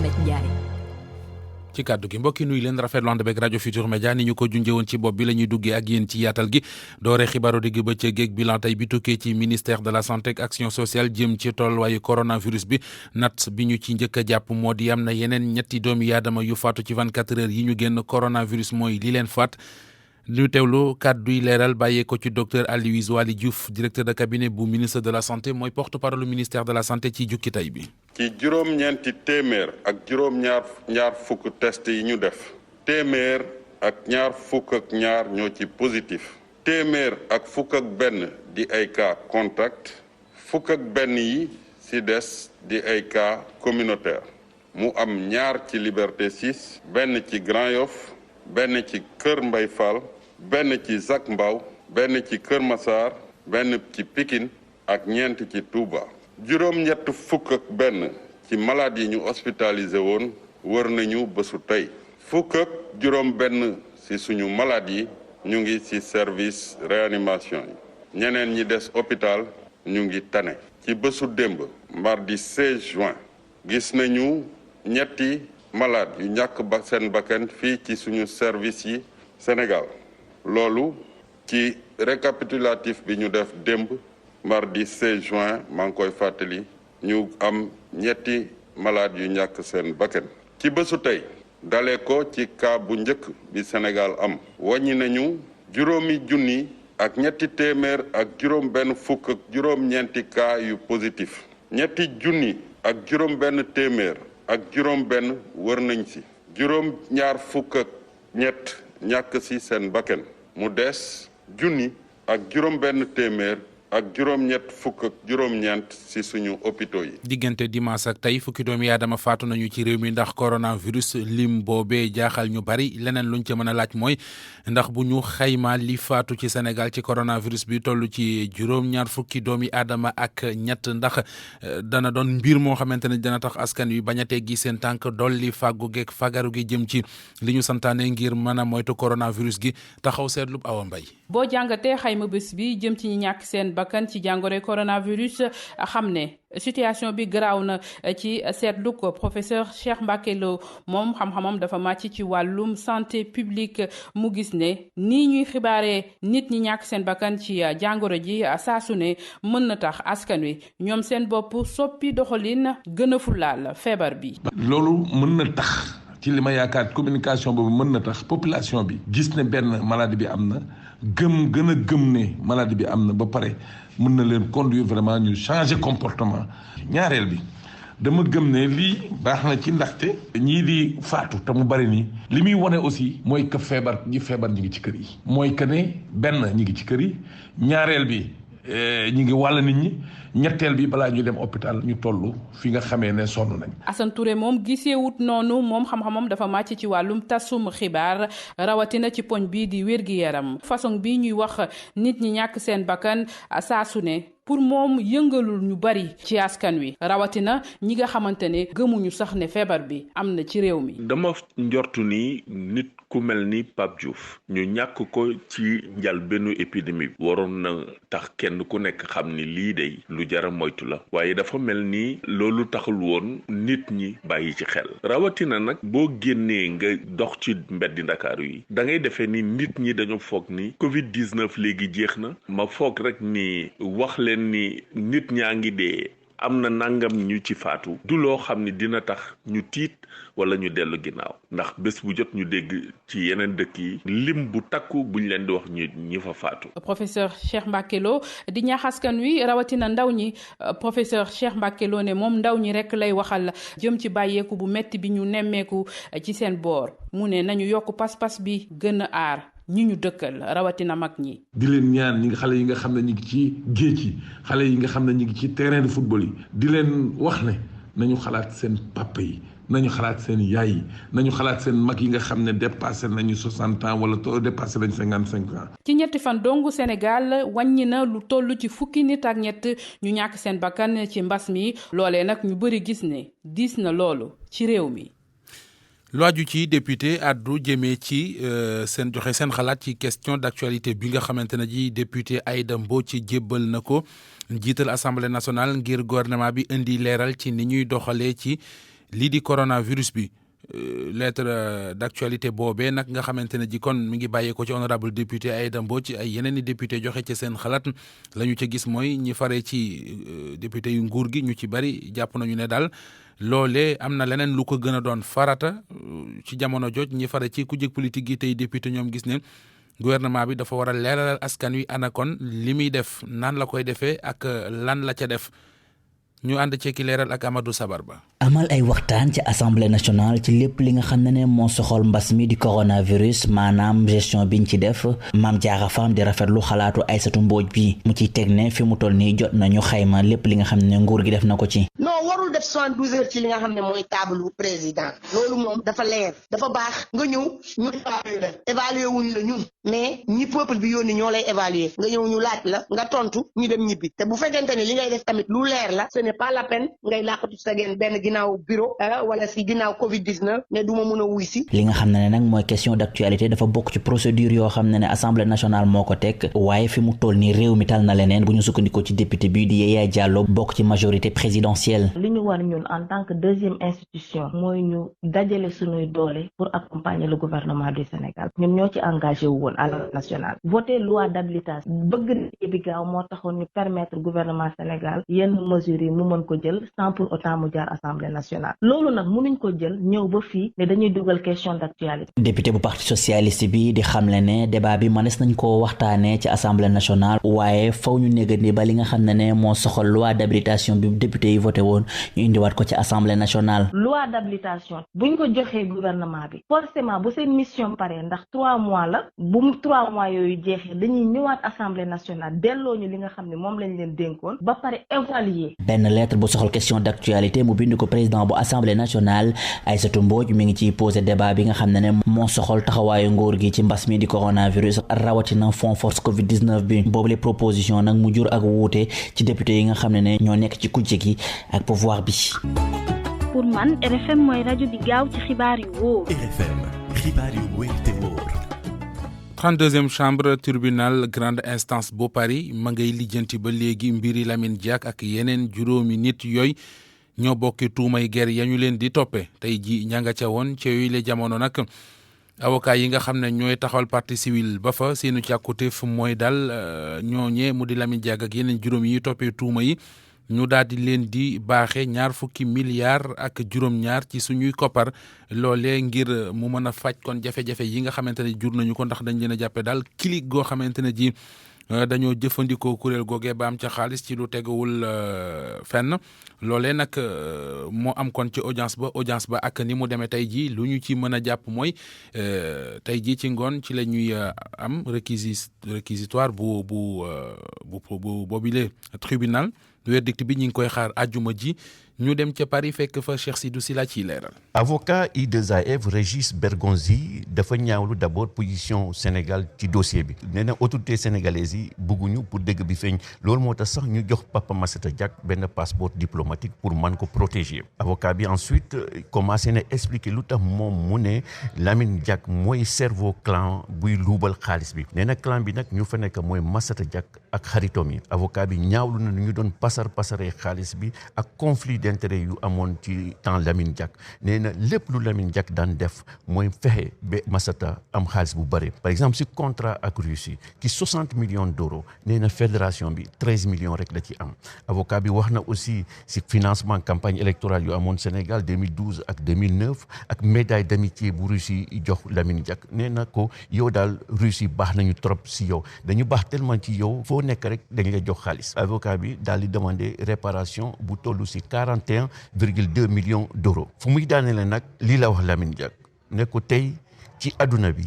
Mohamed Ndiaye. ci kàddu gi mbokki nuyu leen rafetlu ànd beeg rajo Futur Média ni ñu ko junjee woon ci bopp bi la ñuy duggee ak yéen ci yaatal gi doore xibaaru digg bëccëg geeg bilan tey bi tukkee ci ministère de la santé ak action sociale jëm ci tolluwaayu coronavirus bi nat bi ñu ci njëkk a jàpp moo di am na yeneen ñetti doomi aadama yu faatu ci 24 heures yi ñu génn coronavirus mooy li leen faat ñu teewlu kàdduy leeral bàyyee ko ci docteur Aloyse Waly Diouf directeur de cabinet bu ministre de la santé mooy porte-parole ministère de la santé ci jukki tey bi. ci juróom-ñeenti téeméer ak juróom-ñaar fukk test yi ñu def téeméer ak ñaar fukk ak ñaar ñoo ci positif téeméer ak fukk ak benn di ay cas contact fukk ak benn yi ci des di ay cas communautaire mu am ñaar ci Liberté 6 benn ci Grand Yoff benn ci Kër Mbay Fall benn ci Zac Mbao benn ci Kër Massar benn ci Pikine ak ñeent ci Touba. juróom-ñett fukk ak benn ci malade yi ñu hospitalisé woon wër nañu bésu tey fukk ak juróom benn ci suñu malade yi ñu ngi ci service réanimation yi ñeneen ñi des hôpital ñu ngi tane ci bésu démb mardi 16 juin gis nañu ñetti malade yu ñàkk seen bakkan fii ci suñu service yi Sénégal loolu ci récapitulatif bi ñu def démb mardi 16 juin maa ngi koy fàttali ñu am ñetti malade yu ñàkk seen bakkan ci bésu tey dalee ko ci cas bu njëkk bi Sénégal am wàññi nañu juróomi junni ak ñetti téeméer ak juróom benn fukk ak juróom-ñeenti cas yu positif ñetti junni ak juróom benn téeméer ak juróom benn wër nañ ci juróom ñaar fukk ak ñett ñàkk ci seen bakkan mu des junni ak juróom benn téeméer ak juróom-ñett fukk ak juróom-ñeent ci suñu hôpitaux yi. diggante dimanche ak tey fukki doomi aadama faatu nañu ci réew mi ndax coronavirus lim boobee jaaxal ñu bari leneen luñ ca mën a laaj mooy ndax bu ñu xaymaa li faatu ci Sénégal ci coronavirus bi toll ci juróom-ñaar fukki doomi aadama ak ñett ndax dana doon mbir moo xamante ne dana tax askan wi bañ a teggi seen tànk dolli fàggu geeg fagaru gi jëm ci li ñu santaane ngir mën a moytu coronavirus gi taxaw seetlu Awa Mbaye. boo jàngatee xayma bés bi jëm ci ñi ñàkk seen bakkan ci jàngoro coronavirus xam ne situation bi garaaw na ci seetlu ko professeur Cheikh Mbacké Lo moom xam-xamam dafa màcc ci wàllum santé publique mu gis ne nii ñuy xibaaree nit ñi ñàkk seen bakkan ci jàngoro ji saa su ne mën na tax askan wi ñoom seen bopp soppi doxalin gën a fulaal feebar bi. loolu mën na tax ci li ma yaakaar communication boobu mën na tax population bi gis ne benn maladie bi am na gën a gëm ne maladie bi am na ba pare mën na leen conduire vraiment ñu changer comportement. ñaareel bi dama gëm ne lii baax na ci ndaxte ñii di faatu te mu bari nii li muy wane aussi mooy que feebar ñi ngi ci kër yi. mooy que ne benn ñi ngi ci kër yi ñaareel bi ñi ngi wàll nit ñi ñetteel bi balaa ñu dem hôpital ñu toll fi nga xamee ne sonn nañ. Assane Touré moom giseewut noonu moom xam-xamam dafa màcc ci wàllum tasum xibaar rawatina ci poñ bii di wér-gi-yaram façon bii ñuy wax nit ñi ñàkk seen bakkan saa su ne pour moom yëngalul ñu bari ci askan wi rawatina ñi nga xamante ne gëmuñu sax ne feebar bi am na ci réew mi. dama njortu ni nit ku mel ni Pape Diouf ñu ñàkk ko ci njëlbéenu épidémie bi waroon na tax kenn ku nekk xam ni lii day lu jara moytu la waaye dafa mel ni loolu taxul woon nit ñi bàyyi ci xel rawatina nag boo génnee nga dox ci mbeddi Ndakaaru yi da ngay defee ni nit ñi dañoo foog ni Covid 19 léegi jeex na ma foog rek ni wax leen ni nit ñaa ngi dee am na nangam ñu ci faatu du loo xam ni dina tax ñu tiit wala ñu dellu ginnaaw ndax bés bu jot ñu dégg ci yeneen dëkk yi lim bu takku buñ leen di wax ñi fa faatu. professeur Cheikh Mbacké Lo di ñaax askan wi rawatina ndaw ñi professeur Cheikh Mbacké Lo ne moom ndaw ñi rek lay waxal jëm ci bàyyeeku bu metti bi ñu nemmeeku ci seen boor mu ne nañu yokk pas-pas bi gën a aar ñi ñu dëkkal rawatina mag ñi. di leen ñaan ñi nga xale yi nga xam ne ñi ngi ci géej yi xale yi nga xam ne ñi ngi ci terrain de football yi di leen wax ne nañu xalaat seen papa yi nañu xalaat seen yaay yi nañu xalaat seen mag yi nga xam ne dépassé nañu 60 ans wala dépassé nañu 55 ans. ci ñetti fan dongu Sénégal wàññi na lu toll ci fukki nit ak ñett ñu ñàkk seen bakkan ci mbas mi loolee nag ñu bëri gis ne diis na loolu ci réew mi. lu aju ci député addu jëmee ci seen joxe seen xalaat ci question d'actualité bi nga xamante ne ji député Aïda Mbodj ci jébbal na ko jiital assemblée nationale ngir gouvernement bi indi leeral ci ni ñuy doxalee ci lii di coronavirus bi lettre d'actualité boobee nag nga xamante ne ji kon mi ngi bàyyee ko ci honorable député Aïda Mbodj ay yeneen i député joxe ci seen xalaat la ñu ca gis mooy ñi fare ci député yu nguur gi ñu ci bari jàpp nañu ne daal loolee am na leneen lu ko gën a doon farata ci jamono jooj ñi fare ci kujje politique gi tey député ñoom gis ne gouvernement bi dafa war a leeralal askan wi ana kon li muy def nan la koy defee ak lan la ca def ñu ànd ci ki leeral ak Amadou Sabar Ba. amal ay waxtaan ci assemblée nationale ci lépp li nga xam ne moo soxal mbas mi di coronavirus maanaam gestion biñ ci def Mame Diarra Fam di rafetlu xalaatu Aïssatou Mbodj bi mu ciy teg ne fi mu toll nii jot nañu xayma lépp li nga xam ne nguur gi def na ko ci. non warul def 72 heures ci li nga xam ne mooy table président loolu moom dafa leer dafa baax nga ñëw ñu évaluer wuñ la ñun mais ñi peuple bi yónni ñoo lay évaluer nga ñëw ñu laaj la nga tontu ñu dem ñibbi te bu fekkente ne li ngay def tamit lu leer la ce n'est pas la peine ngay làqatu sa genn benn ginnaaw bureau wala si ginnaaw Covid-19 ne du ma mën a wuy si. li nga xam ne nag mooy question d'actualité dafa bokk ci procédure yoo xam ne assemblée nationale moo ko teg waaye fi mu toll nii réew mi tal na leneen bu ñu sukkandikoo ci député bi di Yaya Diallo bokk ci majorité présidentielle. li ñu war ñun en tant que deuxième institution mooy ñu dajale suñuy doole pour accompagner le gouvernement du Sénégal ñun ñoo ci engagé wu woon à l'Assemblée nationale voter loi d'habilitation bëgg na bi gaaw moo taxoon ñu permettre gouvernement Sénégal yenn mesures yi mu mën ko jël sans pour autant mu jaar Assemblée nationale loolu nag mënuñ ko jël ñëw ba fii ne dañuy dugal question d'actualité. député bu parti socialiste bi di xamle ne débat bi mënees nañ koo waxtaanee ci Assemblée nationale waaye faw ñu négandi ba li nga xam ne moo soxal loi d'habilitation bi député yi voté woon ñu indiwaat ko ci Assemblée nationale. loi d'habilitation buñ ko joxee gouvernement bi forcément bu seen mission paree ndax 3 mois la bu mu 3 mois yooyu jeexee dañuy ñëwaat Assemblée nationale delloo ñu li nga xam ne moom lañ leen dénkoon ba pare évaluer. benn lettre bu soxal question d'actualité mu bind ko président bu Assemblée nationale Aïssatou Mbodj mi ngi ciy posé débat bi nga xam ne moo soxal taxawaayu nguur gi ci mbas mi di coronavirus rawatina fond force Covid-19 bi boobu les propositions nag mu jur ak wuute ci député yi nga xam ne ñoo nekk ci kujje gi ak pouvoir bi. pour man RFM mooy rajo bi gaaw ci xibaar yu wóor. RFM xibaar yu wóor te wóor. 32e chambre tribunal grande instance bu Paris ma ngay lijjanti ba léegi mbiri Lamine Diack ak yeneen juróomi nit yooyu ñoo bokki tuumay ger ya ñu leen di toppe tey ji ña nga ca woon ca yooyu le jamono nag avocat yi nga xam ne ñooy taxawal partie civile ba fa seenu càkkutéef mooy daal ñooñee mu di Lamine Diack ak yeneen juróom yi toppee tuuma yi ñu daal di leen di baaxe 20 milliards ak juróom-ñaar ci suñuy koppar loolee ngir mu mën a faj kon jafe-jafe yi nga xamante ne jur nañu ko ndax dañ leen a jàppe daal clic goo xamante ne ji dañoo jëfandikoo kuréel googee ba am ca xaalis ci lu teguwul fenn loolee nag moo am kon ci audience ba ak ni mu demee tey jii lu ñu ci mën a jàpp mooy tey jii ci ngoon ci la ñuy am réquisitoire bu boobile tribunal verdict bi ñu ngi koy xaar àjjuma ji ñu dem ca Paris fekk fa Cheikh Sidou Sylla ciy leeral. avocat I2AF Régis Bergonzi dafa ñaawlu d'abord position Sénégal ci dossier bi nee na autorité sénégalaise yi bëgguñu pour dëgg bi feeñ loolu moo tax sax ñu jox Papa Massata Diack benn passeport diplomatique pour man ko protéger avocat bi ensuite commencé na expliquer lu tax moom mu ne Lamine Diack mooy cerveau clan buy luubal xaalis bi nee na clan bi nag ñu fa nekk mooy Massata Diack ak xaritom yi avocat bi ñaawlu na ñu doon pasaree xaalis bi ak conflit d'intérêt yu amoon ci temps Lamine Diack nee na lépp lu Lamine Diack daan def mooy fexe ba Massata am xaalis bu bëri par exemple si contrat ak Russie ki 60 millions d'euros nee na fédération bi 13 millions rek la ci am avocat bi wax na aussi si financement campagne électorale yu amoon Sénégal 2012 ak 2009 ak médaille d'amitié bu Russie jox Lamine Diack nee na ko yow daal Russie baax nañu trop si yow dañu baax tellement ci yow foo nekk rek dañ lay jox xaalis avocat bi daal di demander réparation bu tollu si 41,2 millions d'euros fu muy daanele nag lii la wax Lamine Diack ne ko tey ci àdduna bi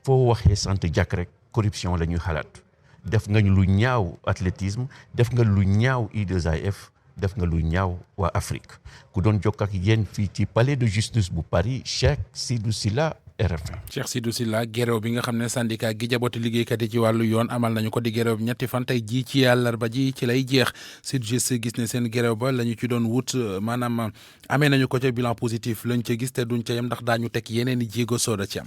foo waxee sant Diack rek corruption la ñuy xalaat def nga ñu lu ñaaw athlétisme def nga lu ñaaw I2AF def nga lu ñaaw waa Afrique ku doon jokk ak yéen fii ci palais de justice bu Paris Cheikh Sidou Sylla RFM. Cheikh Sidou Sylla gerew bi nga xam ne syndicat gi jaboote liggéeykat yi ci wàllu yoon amal nañu ko di gerew bi ñetti fan tey jii ci àllarba ji ci lay jeex SYTJUST gis ne seen gerew ba la ñu ci doon wut maanaam amee nañu ko ca bilan positif lañ ca gis te duñ ca yem ndax daañu teg yeneen i jéego sooda ci am.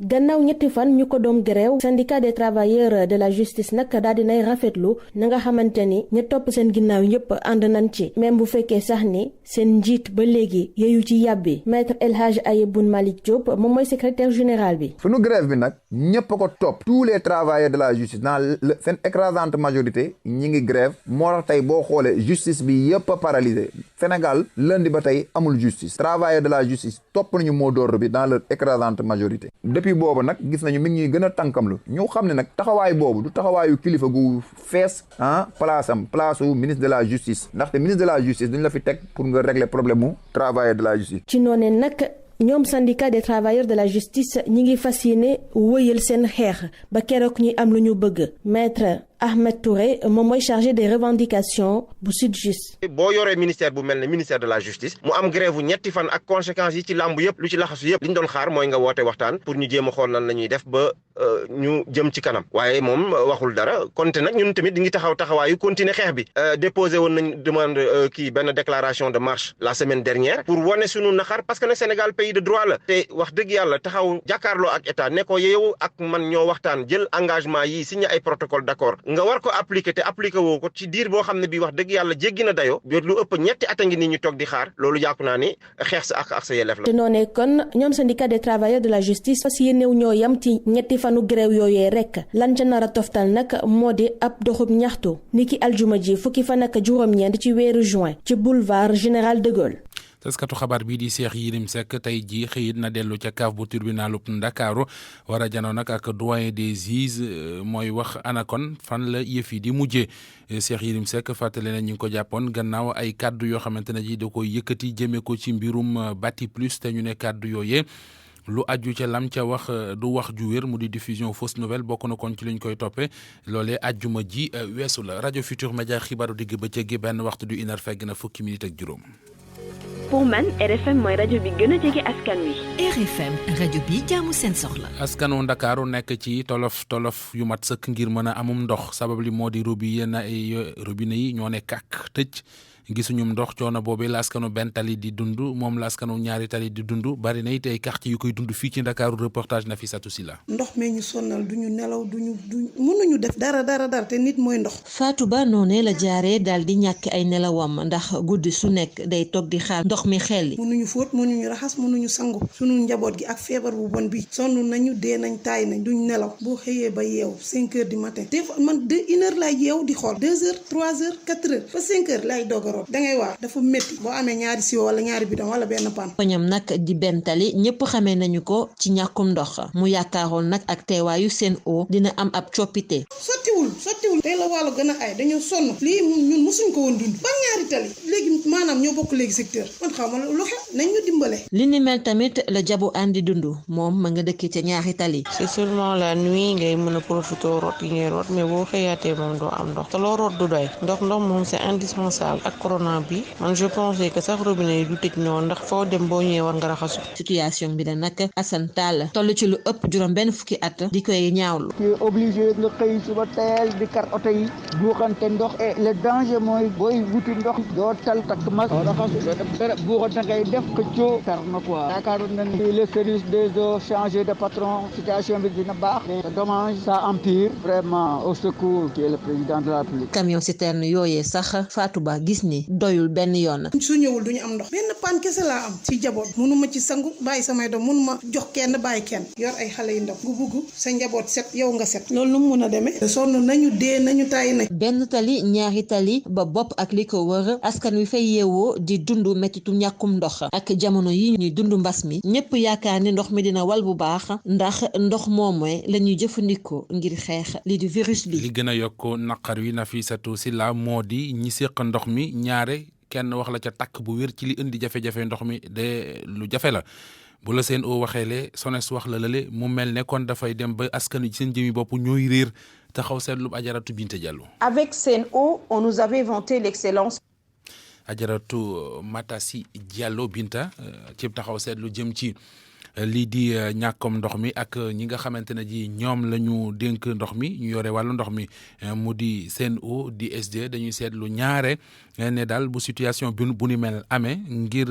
gannaaw ñetti fan ñu ko doom grève syndicat des travailleurs de la justice nag daal dinay rafetlu na nga xamante ni ñu topp seen ginnaaw yépp ànd nañ ci même bu fekkee sax ni seen njiit ba léegi yeeyu ci yàbbi maître El Hadj Ayeboun Malick Diop moom mooy secrétaire général bi. sunu grève bi nag ñëpp ko topp tous les travailleurs de la justice dans seen écrasante majorité ñi ngi grève moo tax tey boo xoolee justice bi yëpp a paralysé Sénégal lundi ba tey amul justice travailleurs de la justice topp nañu mot d'ordre bi dans leur écrasante majorité depuis boobu nag gis nañu mi ngi ñuy gën a tànkamlu ñu xam ne nag taxawaay boobu du taxawaayu kilifa gu fees place u ministre de la justice ndaxte ministre de la justice duñ la fi teg pour nga régler problème mu travailleurs de la justice. ci noonee nag ñoom syndicat des travailleurs de la justice ñi ngi fas yéene wëyal seen xeex ba keroog ñuy am lu ñu bëgg maître Ahmed Touré moom mooy chargé des revendications bu SYTJUST. boo yoree ministère bu mel ne ministère de la justice mu am grève bu ñetti fan ak conséquences yi ci làmb yëpp lu ci laxasu yëpp li ñu doon xaar mooy nga woote waxtaan pour ñu jéem a xool nan la ñuy def ba ñu jëm ci kanam waaye moom waxul dara konte nag ñun tamit di ngi taxawaayu continuer xeex bi déposé woon nañ demande benn déclaration de marche la semaine dernière pour wane sunu naxar parce que nag Sénégal pays de droit la te wax dëgg yàlla taxaw jàkkaarloo ak état ne ko yow ak man ñoo waxtaan jël engagement yi signé ay protocole d'accord nga war ko appliquer te appliquer woo ko ci diir boo xam ne bii wax dëgg yàlla jéggi na dayo biir lu ëpp ñetti at a ngi nii ñu toog di xaar loolu jàpp naa ni xeex sa ak sa yelleef la. te noonee kon ñoom syndicat des travailleurs de la justice fas yéenew ñoo yam ci ñetti fanu grève yooyee rek lan ca nar a toftal nag moo di ab doxub ñaxtu niki aljuma ji fukki fan ak juróom-ñeent ci weeru juin ci boulevard Général de Gaulle. taskatu xabaar bii di Cheikh Yérim Seck tey jii xëyit na dellu ca kaaf bu tribunalub Ndakaaru war a janoo nag ak doyen des juges mooy wax anakon fan la yëf yi di mujjee Cheikh Yérim Seck fàttali ne ñu ngi ko jàppoon gannaaw ay kàddu yoo xamante ne ji da koy yëkkati jëmee ko ci mbirum Bati Plus te ñu ne kàddu yooyee lu aju ca lam ca wax du wax ju wér mu di diffusion fausse nouvelle bokk na kon ci liñ koy toppee loolee ajjuma ji weesu la rajo Futur Média xibaaru digg bëccëg gi benn waxtu du 1h fegg na fukki minute ak juróom. pour man RFM mooy rajo bi gën a jege askan wi. RFM rajo bi jaamu seen soxla. askanu Ndakaaru nekk ci tolof yu mat sëkk ngir mën a amum ndox sabab li moo di robinet yi ñoo ne kàkk tëj gisuñum ndox coono boobee la askanu benn tali di dund moom la askanu ñaari tali di dund bari na it ay quartier yu koy dund fii ci Ndakaaru reportage Nafissatou Sylla. ndox mee ñu sonnal duñu nelaw duñu mënuñu def dara te nit mooy ndox. Fatou Ba noonee la jaaree daal di ñàkk ay nelawam ndax guddi su nekk day toog di xaar ndox mi xelli. mënuñu fóot mënuñu raxas mënuñu sangu sunu njaboot gi ak feebar bu bon bi sonn nañu dee nañ taay nañ duñ nelaw boo xëyee ba yeew 5 heures du matin des fois man 1 heure laay yeew di xool 2 heures 3 heures 4 heures ba 5 heures laay doog a root dangay waar dafa métti boo amee ñaari siwo wala ñaari bidon wala benn pan. koñam nag di benn tali ñëpp xamee nañu ko ci ñàkkum ndox mu yaakaaroon nag ak teewaayu Sen'Eau dina am ab coppite. sottiwul tey la wàllu gën a ay dañoo sonn lii ñun mosuñ ko woon dund ba ñaari tali léegi maanaam ñoo bokk léegi secteur man xaw ma lu xew nañ ñu dimbale. li ni mel tamit la jabu andi dund moom ma nga dëkk ca ñaari tali. c'est seulement la nuit ngay mën a profité root yi ngay root mais boo xëyaatee moom doo am ndox te loo root du doy ndox moom c'est indispensable ak corona bi man je pensais que sax robinet yi du tëj noonu ndax foo dem boo ñëwee war nga raxasu. situation bi la nag Assane Tall toll ci lu ëpp juróom benn fukki at di koy ñaawlu. tu es obligé nga xëy suba teel di kar oto yi buuxante ndox et le danger mooy booy wuti ndox doo tal takk mas raxasu dara buuxante ngay def këccoo tar na quoi yaakaaroon nañ le service des eaux changé de patron situation bi dina baax mais c'est dommage ça empire vraiment au secours qui est le président de la République. camion citerne yooyee sax Fatou Ba gis ni doyul benn yoon. su ñëwul duñu am ndox benn paan kese laa am ci jaboot mënuma ci sangu bàyyi samay doom mënuma jox kenn bàyyi kenn yor ay xale yu ndaw gu bugg sa njaboot set yow nga set loolu nu mu mun a demee sonn nañu dee nañu tàyyi nañ. benn tali ñaari tali ba bopp ak li ko wër askan wi fay yeewoo di dund mettitu ñàkkum ndox ak jamono yi ñuy dund mbas mi ñëpp yaakaar ni ndox mi dina wal bu baax ndax ndox moomee la ñuy jëfandikoo ngir xeex lii di virus bi. li gën a yokk naqar wi Nafissatou Sylla moo di ñi séq ndox mi ñaare kenn wax la ca takk bu wér ci li indi jafe-jafe ndox mi de lu jafe la bu la Sen'Eau waxee le SONES wax la lale mu mel ne kon dafay dem ba askan wi seen jëmi bopp ñooy réer taxaw seetlu Ajaratu Binta Diallo. Avec Sen'Eau, on nous avait vanté l'excellence. Ajaratu Matassi Diallo Binta ci taxaw seetlu jëm ci lii di ñàkkom ndox mi ak ñi nga xamante ne ji ñoom la ñu dénk ndox mi ñu yore wàllu ndox mi mu di Sen'Eau di SD dañuy seetlu ñaare ne daal bu situation bu ni mel amee ngir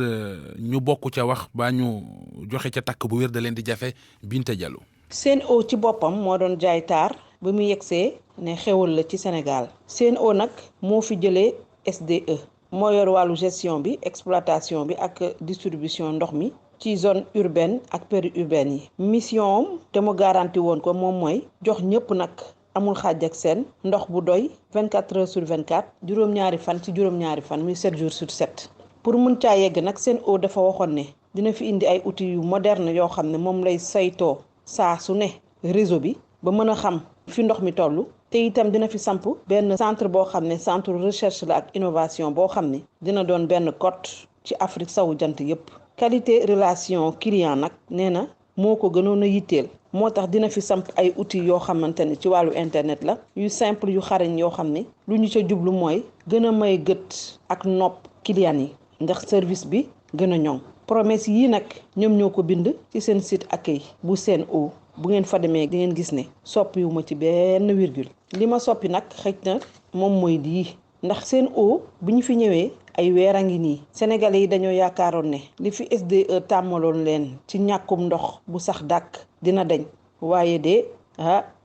ñu bokk ca wax ba ñu joxe ca takk bu wér da leen di jafe Binta Diallo. Sen'Eau ci boppam moo doon jaay taar ba mu yegsee ne xewal la ci Sénégal. Sen'Eau nag moo fi jëlee SDE moo yor wàllu gestion bi exploitation bi ak distribution ndox mi ci zone urbaine ak périurbaine yi. mission am te mu garanti woon ko moom mooy jox ñëpp nag amul xaaj ak seen ndox bu doy 24 heures sur 24 juróom-ñaari fan ci juróom-ñaari fan muy 7 jours sur 7. pour mun caa yegg nag Sen'Eau dafa waxoon ne dina fi indi ay outils yu moderne yoo xam ne moom lay saytoo saa su ne réseau bi ba mën a xam fi ndox mi toll. te itam dina fi samp benn centre boo xam ne centre recherche la ak innovation boo xam ne dina doon benn cote ci Afrique sawu jant yépp. qualité relation client nag nee na moo ko gënoon a yitteel moo tax dina fi samp ay outils yoo xamante ne ci wàllu internet la yu simple yu xarañ yoo xam ne lu ñu ca jublu mooy gën a may gët ak nopp client yi ndax service bi gën a ñoŋ. promesse yii nag ñoom ñoo ko bind ci seen site accueil bu Sen'Eau bu ngeen fa demee di ngeen gis ne soppiwuma ci benn virgule. li ma soppi nag xëj na moom mooy lii ndax Sen'Eau bi ñu fi ñëwee ay weer a ngi nii sénégalais yi dañoo yaakaaroon ne li fi SDE tàmmaloon leen ci ñàkkum ndox bu sax dàkk dina dañ waaye de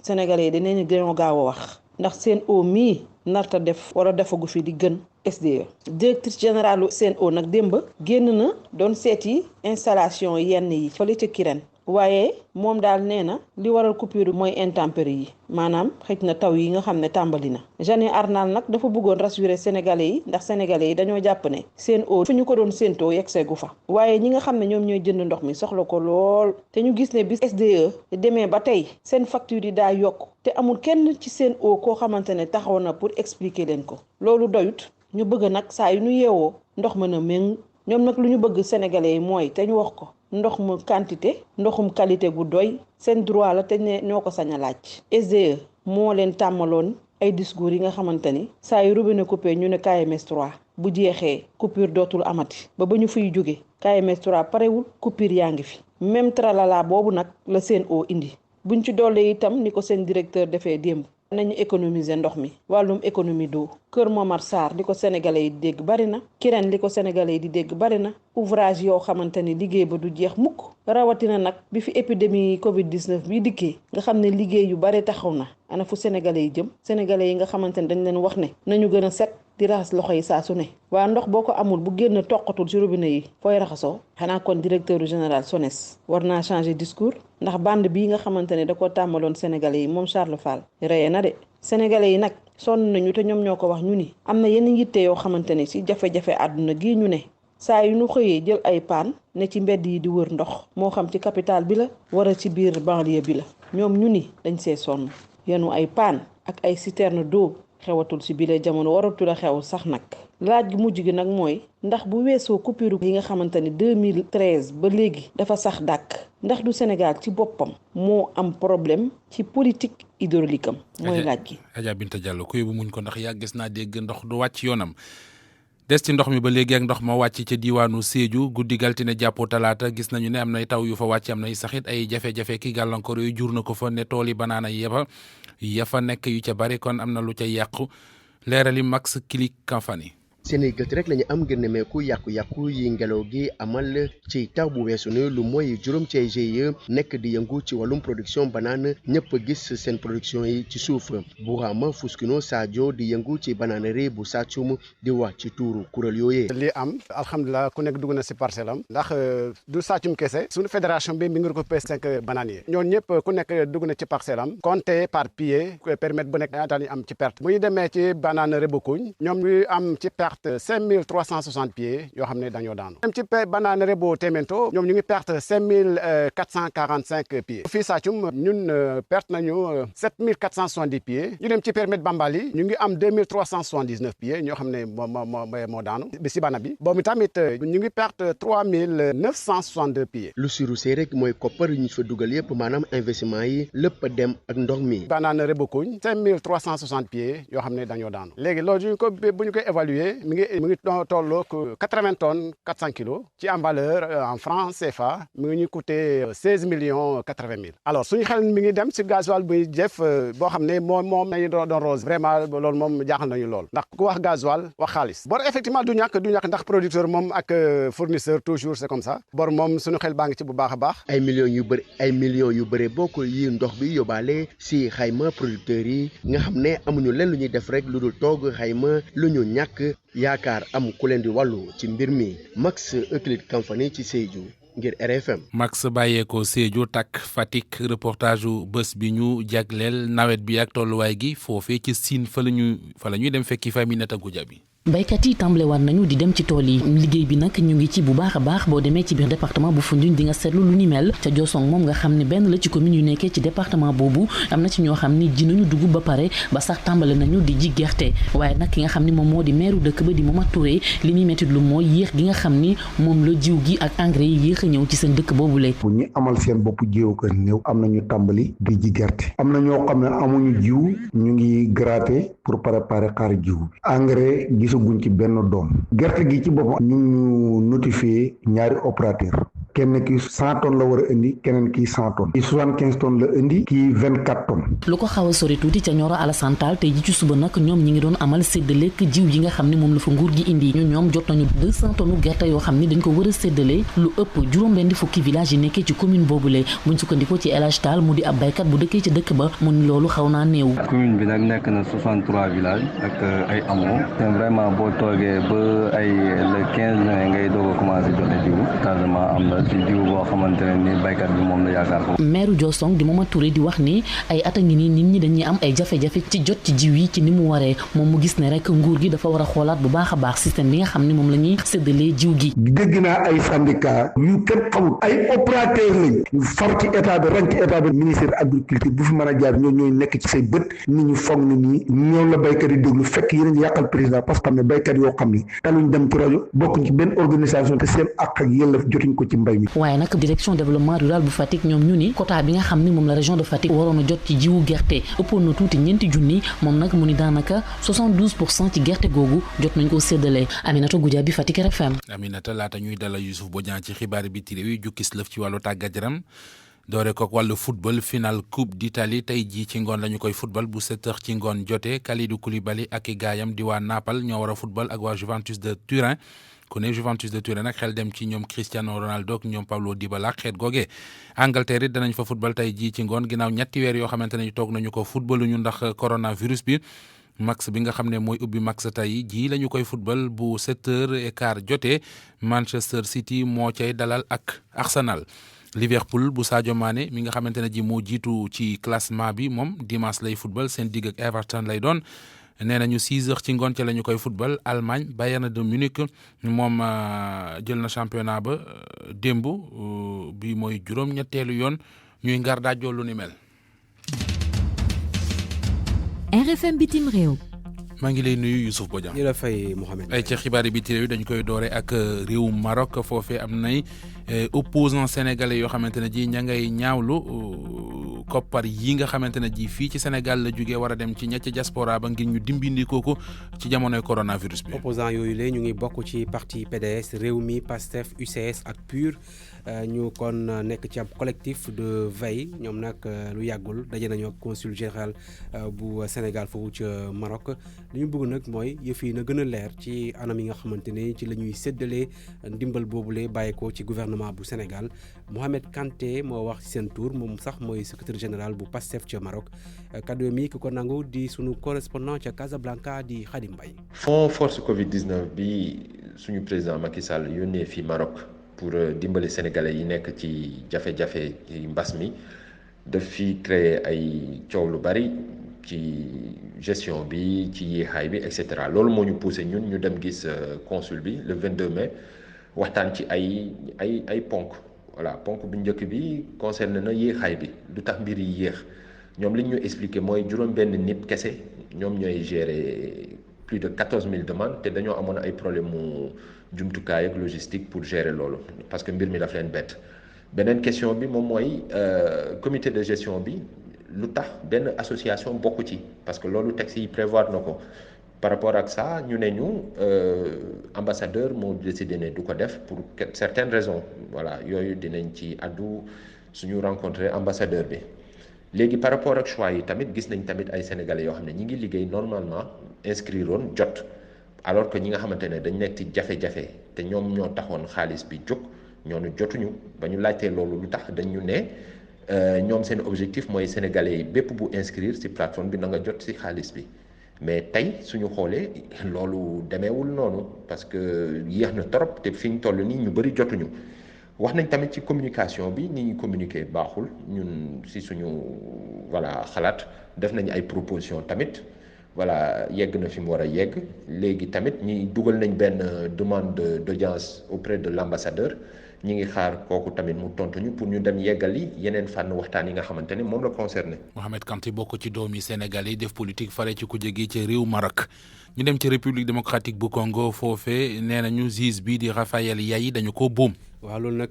sénégalais yi dinañu gën a gaaw a wax ndax Sen'Eau mii narta def wala defagu fi di gën SDE. directrice générale Sen'Eau nag démb génn na doon seeti installation yenn yi fële ca Kirène waaye moom daal nee na li waral coupure mooy intempéries yi maanaam xëj na taw yi nga xam ne tàmbali na. Jeanne Arnal nag dafa bëggoon rassurer sénégalais yi ndax sénégalais yi dañoo jàpp ne Sen'Eau fi ñu ko doon séentoo yeggseegu fa waaye ñi nga xam ne ñoom ñooy jënd ndox mi soxla ko lool te ñu gis ne bis SDE demee ba tey seen facture yi daa yokk te amul kenn ci Sen'Eau koo xamante ne taxaw na pour expliquer leen ko loolu doyut ñu bëgg nag saa yu ñu yeewoo ndox mën a méng ñoom nag lu ñu bëgg sénégalais yi mooy te ñu wax ko ndox mu quantité ndoxum qualité gu doy seen droit la te ne ñoo ko sañ a laaj. SDE moo leen tàmmaloon ay discours yi nga xamante ni saa yu robinet coupé ñu ne KMS 3 bu jeexee coupure dootul amati ba ñu fiy jóge KMS 3 parewul coupure yaa ngi fi même tralala boobu nag la Sen'Eau indi buñ ci dollee itam ni ko seen directeur defee démb. nañu économiser ndox mi wàllum économie d'eau Kër Momar Sarr li ko sénégalais yi di dégg bari na Kirène li ko sénégalais yi di dégg bari na ouvrage yoo xamante ni liggéey ba du jeex mukk rawatina nag bi fi épidémie Covid 19 bi dikkee nga xam ne liggéey yu bari taxaw na ana fu sénégalais yi jëm sénégalais yi nga xamante ni dañ leen wax ne nañu gën a set di raxas loxo yi saa su ne waa ndox boo ko amul bu génn toqatul ci robinet yi fooy raxasoo xanaa kon directeur général SONES war naa changer discours ndax bande bii nga xamante ne da ko tàmmaloon sénégalais yi moom Charles Fall reye na de sénégalais yi nag sonn nañu te ñoom ñoo ko wax ñu ni am na yenn yitte yoo xamante ne ci jafe-jafe àdduna gii ñu ne saa yu ñu xëyee jël ay paan ne ci mbedd yi di wër ndox moo xam ci capitale bi la wara ci biir banlieue bi la ñoom ñu ni dañ see sonn yenu ay paan ak ay citerne d'eau xewatul ci biir jamono waratul a xew sax nag laaj gi mujj gi nag mooy ndax bu weesoo coupure yi nga xamante ni 2013 ba léegi dafa sax dàkk ndax du Sénégal ci boppam moo am problème ci politique hydraulique am mooy laaj gi. Adja Binta Diallo ku yóbbu muñ ko ndax yaa gis naa dégg ndox du wàcc yoonam des ci ndox mi ba léegi ak ndox ma wàcc ca diwaanu Sédhiou guddi altine jàppoo talaata gis nañu ne am nay taw yu fa wàcc am nay saxit ay jafe-jafe ki gàllankoor yooyu jur na ko fa ne tool yi banaana ya fa nekk yu ca bari kon am na lu ca yàqu leerali Max Kilik Kamfani. seen i gët rek la ñu am ngir nemmeeku yàqu-yàqu yi ngelaw gi amal ci taw bu weesu ne lu mooy juróom ci ay GIE nekk di yëngu ci wàllum production banane ñëpp gis seen production yi ci suuf Bourama Fuskino Sadio di yëngu ci bananerie bu Sathium di wax ci tuuru kuréel yooyee. li am alhamdulilah ku nekk dugg na si parcelle am ndax du Sathium kese suñu fédération bi mi ngi regroupé 5 bananiers ñoom ñëpp ku nekk dugg na ci parcelle am compté par pied permettre bu nekk ñaata ñu am ci perte bu ñu demee ci bananerie bu Kuñ ñoom ñu am ci perte 5360 pieds yoo xam ne dañoo daanu même ci bananerie bu Témento ñoom ñu ngi perte 5445 pieds fii Sathium ñun perte nañu 7470 pieds ñu dem ci permet Bambali ñu ngi am 2379 pieds ñoo xam ne moo daanu bi si bana bi boobu tamit ñu ngi perte 3962 pieds lu si rusee rek mooy koppar yu ñu fa dugal yëpp maanaam investissement yi lépp dem ak ndox mi bananerie bu Kuñ 5360 pieds yoo xam ne dañoo daanu léegi loolu bu ñu koy évaluer mi ngi tolloo 80 tonnes 400 kilos ci en valeur en francs CFA mi ngi ñu coûté 16 millions 80 mille. Alors suñu xel mi ngi dem si gasoil buy jëf boo xam ne moom nañu doon rose vraiment loolu moom jaaxal nañu lool ndax ku wax gasoil wax xaalis bor effectivement du ñàkk ndax producteur moom ak fournisseur toujours c'est comme ça bor moom suñu xel baa ngi ci bu baax a baax. ay millions yu bëri boo ko yi ndox bi yóbbaale si xayma producteurs yi nga xam ne amuñu leen lu ñuy def rek lu dul toog xayma lu ñu ñàkk yaakaar am ku leen di wàllu ci mbir mi Max Euclide Kamfani ci Sédhiou ngir RFM. Max bàyyeekoo Sédhiou takk Fatick reportage u bés bi ñu jagleel nawet bi ak tolluwaay gi foofee ci Sine fa la ñuy dem fekki Faminata Goudiaby. baykat yi tàmbale war nañu di dem ci tool yi liggéey bi nag ñu ngi ci bu baax a baax boo demee ci biir département bu Foundiougne di nga seetlu lu ni mel ca Diossong moom nga xam ne benn la ci commune yu nekkee ci département boobu am na ci ñoo xam ni ji nañu dugub ba pare ba sax tàmbale nañu di ji gerte waaye nag ki nga xam ni moom moo di meeru dëkk ba di Momar Touré li muy métti lu mooy yéex gi nga xam ni moom la jiw gi ak engrais yi yéex a ñëw ci seen dëkk boobule. bu ñu amal seen bopp jiw ko néew am nañu tàmbali di ji gerte am na ñoo xam ne amuñu jiw ñu ngi gratter pour préparer xaar jiw bi engrais gisaguñ ci benn doom gerte gi ci boppam ñu notifié ñaari opérateur kenn ki 100 tonnes la war a indi keneen ki 100 tonnes kii 75 tonnes la indi kii 24 tonnes. lu ko xaw a sori tuuti ca Nioro Alassane Tall tey ji ci suba nag ñoom ñi ngi doon amal séddale jiw yi nga xam ne moom la fa nguur gi indi ñoom jot nañu 200 tonnes gerte yoo xam ne dañ ko war a séddale lu ëpp juróom-benn fukki village yi nekkee ci commune boobule buñ sukkandikoo ci El Hadj Tall mu di ab baykat bu dëkkee ci dëkk ba mu ni loolu xaw naa néew. commune bi nag nekk na 63 villages ak ay hameaux te vraiment boo toogee ba ay le 15 juin ngay doog a commencé joxe jiw carrément am na ci jiw boo xamante ne ni baykat bi moom la yaakaar ko. maire Diossong di Momar Touré di wax ni ay at a ngi nii nit ñi dañuy am ay jafe-jafe ci jot ci jiw yi ci ni mu waree moom mu gis ne rek nguur gi dafa war a xoolaat bu baax a baax système bi nga xam ne moom la ñuy séddalee jiw gi. dégg naa ay syndicat yu kenn xamul ay opérateur lañ ñu far ci état bi ran ci état bi ministère agriculture bu fi mën a jaar ñooy nekk ci say bët nit ñu foog ni nii ñoom la baykat yi déglu fekk yeneen yàqal président parce que xam ne baykat yoo xam ni taluñ dem ci rajo bokkuñ ci benn organisation te seen àq ak yelleef jotuñ ko ci mbay mi. waaye nag direction développement rural bu Fatick ñoom ñu ni quota bi nga xam ni moom la région de Fatick waroon a jot ci jiwu gerte ëppoon na tuuti ñeenti junni moom nag mu ni daanaka 72% ci gerte googu jot nañ koo séddale. Aminata Goudiaby Fatick RFM. Aminata laata ñuy dalal Youssouf Bodian ci xibaar bi ci réew yi jukkis lëf ci wàllu tàggat yaram doore kook wàllu football final coupe d'Italie tey jii ci ngoon la ñu koy football bu 7h ci ngoon jotee Kalidou Koulibaly ak i gaayam di waa Naples ñoo war a football ak waa Juventus de Turin ku ne Juventus de Turin nag xel dem ci ñoom Cristiano Ronaldo ak ñoom Paulo Dybala ak xeet googee Angleterre it danañ fa football tey jii ci ngoon ginnaaw ñetti weer yoo xamante ne toog nañu ko footballuñu ndax coronavirus bi max bi nga xam ne mooy ubbi max tey jii la ñu koy football bu 7h15 jotee Manchester City moo cay dalal ak Arsenal. Liverpool bu Sadio Mané mi nga xamante ne ji moo jiitu ci classement bi moom dimanche lay football seen digg ak Everton lay doon nee nañu 6h ci ngoon ca la ñu koy football Allemagne Bayern de Munich moom jël na championnat ba démb bi mooy juróom-ñetteelu yoon ñuy ngar daajoo lu ni mel. RFM bitim réew. maa ngi lay nuyu Youssouf Bodian. ñu la fay Mohamed. ay ci xibaar yi biti réew dañ koy doore ak réewu Maroc foofee am nay opposants sénégalais yoo xamante ne ji ña ngay ñaawlu koppar yi nga xamante ne ji fii ci Sénégal la jógee war a dem ci ñetti diaspora ba ngir ñu dimbindikoo ko ci jamonoy coronavirus bi. opposants yooyu la ñu ngi bokk ci parti PDS Rewmi Pastef UCS ak PUR ñu kon nekk ci ab collectif de veille ñoom nag lu yàggul daje nañu ak consul général bu Sénégal foofu ca Maroc li ñu bëgg nag mooy yëf yi na gën a leer ci anam yi nga xamante ne ci la ñuy séddalee ndimbal boobule bàyyeekoo ci gouvernement bu Sénégal Mohamed Kanté moo wax ci seen tour moom sax mooy secrétaire général bu Pastef ca Maroc kaddu mi ki ko nangu di sunu correspondant ca Casablanca di Khadim Mbaye. Fonds force Covid-19 bi suñu président Macky Sall yónnee fi Maroc pour dimbali sénégalais yi nekk ci jafe-jafe ci mbas mi daf fi créer ay coow lu bari ci gestion bi ci yéexaay bi et cetera loolu moo ñu poussé ñun ñu dem gis consul bi le 22 mai waxtaan ci ay ponk voilà ponk bu njëkk bi concerne na yéexaay bi lu tax mbir yi yéex ñoom li ñu expliqué mooy juróom-benn nit kese ñoom ñooy gérer plus de 14 000 demandes te dañoo amoon ay problème mu jumtukaay ak logistique pour gérer loolu parce que mbir mi daf leen bett beneen question bi moom mooy comité de gestion bi lu tax benn association bokk ci parce que loolu texte yi prévoir na ko par rapport ak ça ñu ne ñu ambassadeur moo décidé ne du ko def pour certaines raisons voilà yooyu dinañ ci addu suñu rencontré ambassadeur bi. léegi par rapport ak choix yi tamit gis nañ tamit ay sénégalais yoo xam ne ñi ngi liggéey normalement inscrire woon jot alors que ñi nga xamante ne dañ nekk ci jafe-jafe te ñoom ñoo taxoon xaalis bi jóg ñoonu jotuñu ba ñu laajtee loolu lu tax dañ ñu ne ñoom seen objectif mooy sénégalais yi bépp bu inscrire ci plateforme bi na nga jot ci xaalis bi mais tey suñu xoolee loolu demeewul noonu parce que yéex na trop te fi ñu toll nii ñu bëri jotuñu. wax nañ tamit ci communication bi ni ñuy communiquer baaxul ñun ci suñu voilà xalaat def nañ ay proposition tamit voilà yegg na fi mu war a yegg léegi tamit ñi dugal nañ benn demande d'audience auprès de l'ambassadeur ñi ngi xaar kooku tamit mu tontuñu pour ñu dem yeggali yeneen fànn waxtaan yi nga xamante ne moom la concerné. Mohamed Kanté bokk ci doomi Sénégal yi def politique fare ci ku jege ci réew Maroc ñu dem ci République démocratique bu Congo foofee nee nañu juge bi di Raphaël Yayi dañu ko boom. waaw loolu nag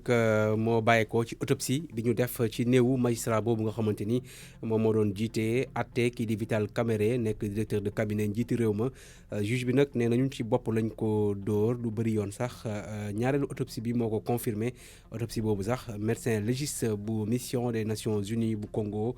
moo bàyyeekoo ci autopsie bi ñu def ci néewu magistrat boobu nga xamante ni moom moo doon jiite atte kii di Vital Kamerhe nekk directeur de cabinet njiiti réew ma juge bi nag nee nañu ci bopp lañ ko dóor lu bëri yoon sax ñaareelu autopsie bi moo ko confirmé autopsie boobu sax médecin légiste bu mission des Nations Unies bu Congo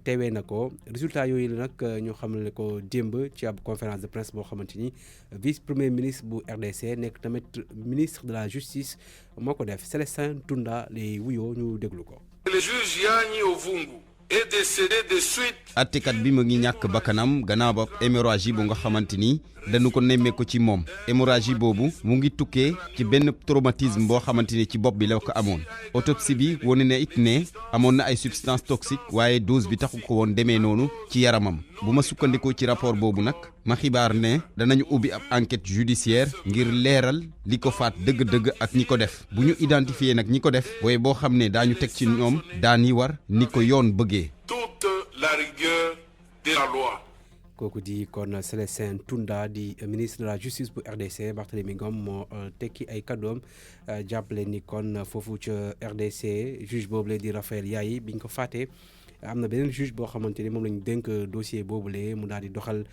teewee na ko résultat yooyu la nag ñu xamale ko démb ci ab conférence de presse boo xamante ni vice premier ministre bu RDC nekk tamit ministre de la justice moo ko def Célestin Tunda lay wuyoo ñu déglu ko. Le juge Yani Ovungu est décédé de suite. attekat bi mu ngi ñàkk bakkanam gannaaw ba hémorragie bu nga xamante ni dañu ko nemmee ko ci moom hémorragie boobu mu ngi tukkee ci benn traumatisme boo xamante ni ci bopp bi la ko amoon autopsie bi wane na it ne amoon na ay substances toxiques waaye dose bi taxu ko woon demee noonu ci yaramam bu ma sukkandikoo ci rapport boobu nag ma xibaar ne danañu ubbi ab enquête judiciaire ngir leeral li ko faat dëgg-dëgg ak ñi ko def bu ñu identifier nag ñi ko def booy boo xam ne daañu teg ci ñoom daan yi war ni ko yoon bëggee. Toute la rigueur de la loi. kooku di kon Célestin Tunda di ministre de la justice bu RDC Barthélémy Ngom moo tekki ay kàddoom jàppale ni kon foofu ca RDC juge boobu la di Raphaël Yayi biñ ko faatee am na beneen juge boo xamante ni moom lañu dénk dossier boobule mu daal di doxal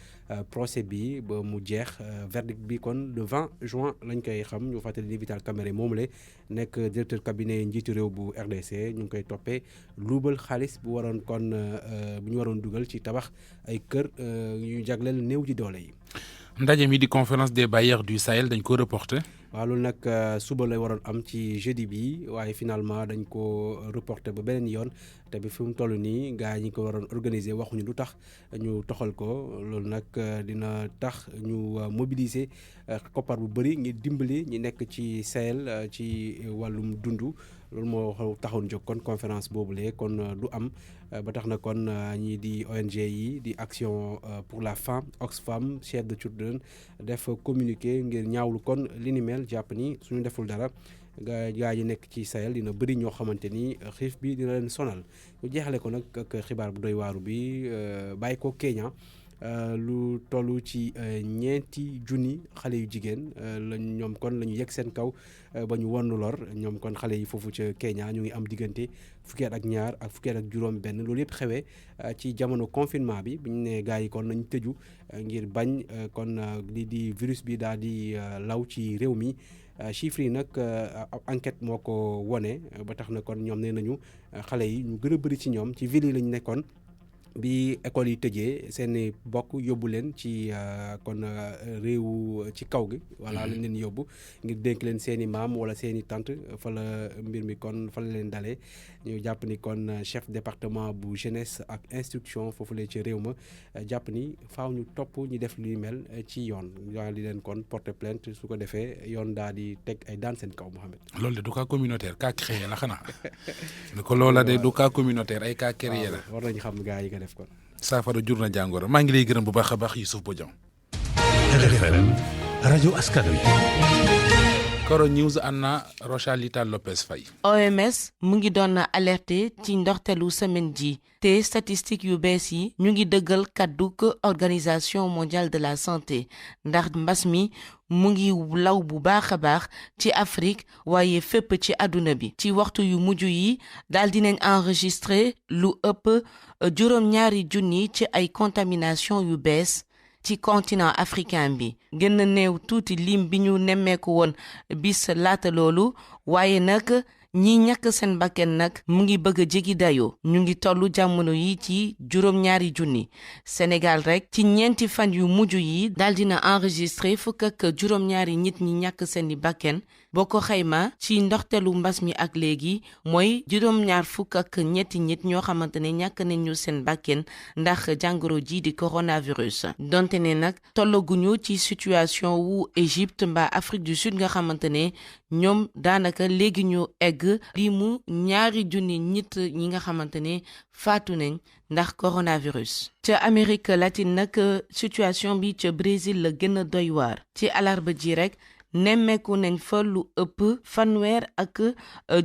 procès bi ba mu jeex verdict bi kon le 20 juin lañ koy xam ñu fàttali ni Vital Kamerhe moomule nekk directeur cabinet njiitu réew bu RDC ñu ngi koy toppee luubal xaalis bu waroon kon bu ñu waroon dugal ci tabax ay kër yu jagleel néew ji doole yi. ndaje mi di conférence des bailleurs du Sahel dañ ko reporté. waaw loolu nag suba lay waroon am ci jeudi bi waaye finalement dañ ko reporté ba beneen yoon te bi fi mu toll nii gars yi ñi ko waroon organiser waxuñu lu tax ñu toxal ko loolu nag dina tax ñu mobiliser koppar bu bëri ngir dimbali ñi nekk ci Sahel ci wàllum dundu loolu moo taxoon jóg kon conférence boobule kon du am ba tax na kon ñii di ONG yi di Action pour la Faim Oxfam Save the Children def communiqué ngir ñaawlu kon li ni mel jàpp ni suñu deful dara gaa yi nekk ci Sahel dina bëri ñoo xamante ni xiif bi dina leen sonal ñu jeexale ko nag ak xibaar bu doy waaru bi bàyyi ko Kenya lu toll ci 4 junni xale yu jigéen lañ ñoom kon la ñu yegg seen kaw ba ñu won lor ñoom kon xale yi foofu ca Kenya ñu ngi am diggante fukki at ak ñaar ak fukki at ak juróom benn loolu yëpp xewee ci jamono confinement bi bu ñu ne gars yi kon nañ tëju ngir bañ kon lii di virus bi daal di law ci réew mi chiffres yi nag enquête moo ko wone ba tax na kon ñoom nee nañu xale yi ñu gën a bëri ci ñoom ci ville yi lañ nekkoon bi école yi tëjee seen bokk yóbbu leen ci kon réew ci kaw gi voilà lañ leen yóbbu ngir dénk leen seen i maam wala seen i tante fa la mbir mi kon fa la leen dalee ñu jàpp ni kon chef département bu jeunesse ak instruction foofu la ci réew ma jàpp ni faaw ñu topp ñu def lu mel ci yoon daal di leen kon porter plainte su ko defee yoon daal di teg ay daan seen kaw Mohamed. loolu de du cas communautaire cas créé la xanaa ne ko loola de du cas communautaire ay cas créé la. war nañu xam gars yi ko def kon. saafara jur na jàngoro maa ngi lay gërëm bu baax a baax Youssouf Bodian. RFM rajo askan wi. Koro News Anna Rochalita Lopez Faye. OMS mu ngi doon alerté ci ndorteelu semaine ji te statistique yu bees yi ñu ngi dëggal kàdduk organisation mondiale de la santé ndax mbas mi mu ngi law bu baax a baax ci Afrique waaye fépp ci àdduna bi ci waxtu yu mujj yi daal dinañ enregistré lu ëpp juróom-ñaari junni ci ay contamination yu bees ci continent africain bi gën a néew tuuti lim bi ñu nemmeeku woon bis laata loolu waaye nag ñi ñàkk seen bakken nag mu ngi bëgg a jéggi dayoo ñu ngi tollu jamono yi ci juróom-ñaari junni Sénégal rek ci ñeenti fan yu mujj yi daal dina enregistré fukk ak juróom-ñaari nit ñi ñàkk seeni bakken boo ko xayma ci ndorteelu mbas mi ak léegi mooy juróom-ñaar fukk ak ñetti nit ñoo xamante ne ñàkk nañu seen bakken ndax jàngoro ji di coronavirus donte ne nag tollaguñu ci situation wu Égypte mbaa Afrique du Sud nga xamante ne ñoom daanaka léegi ñu egg lii mu ñaari junni nit ñi nga xamante ne faatu nañ ndax coronavirus. ca Amérique latine nag situation bi ca Brésil la gën a doy waar ci alarba ji rek nemmeeku nañ fa lu ëpp fanweer ak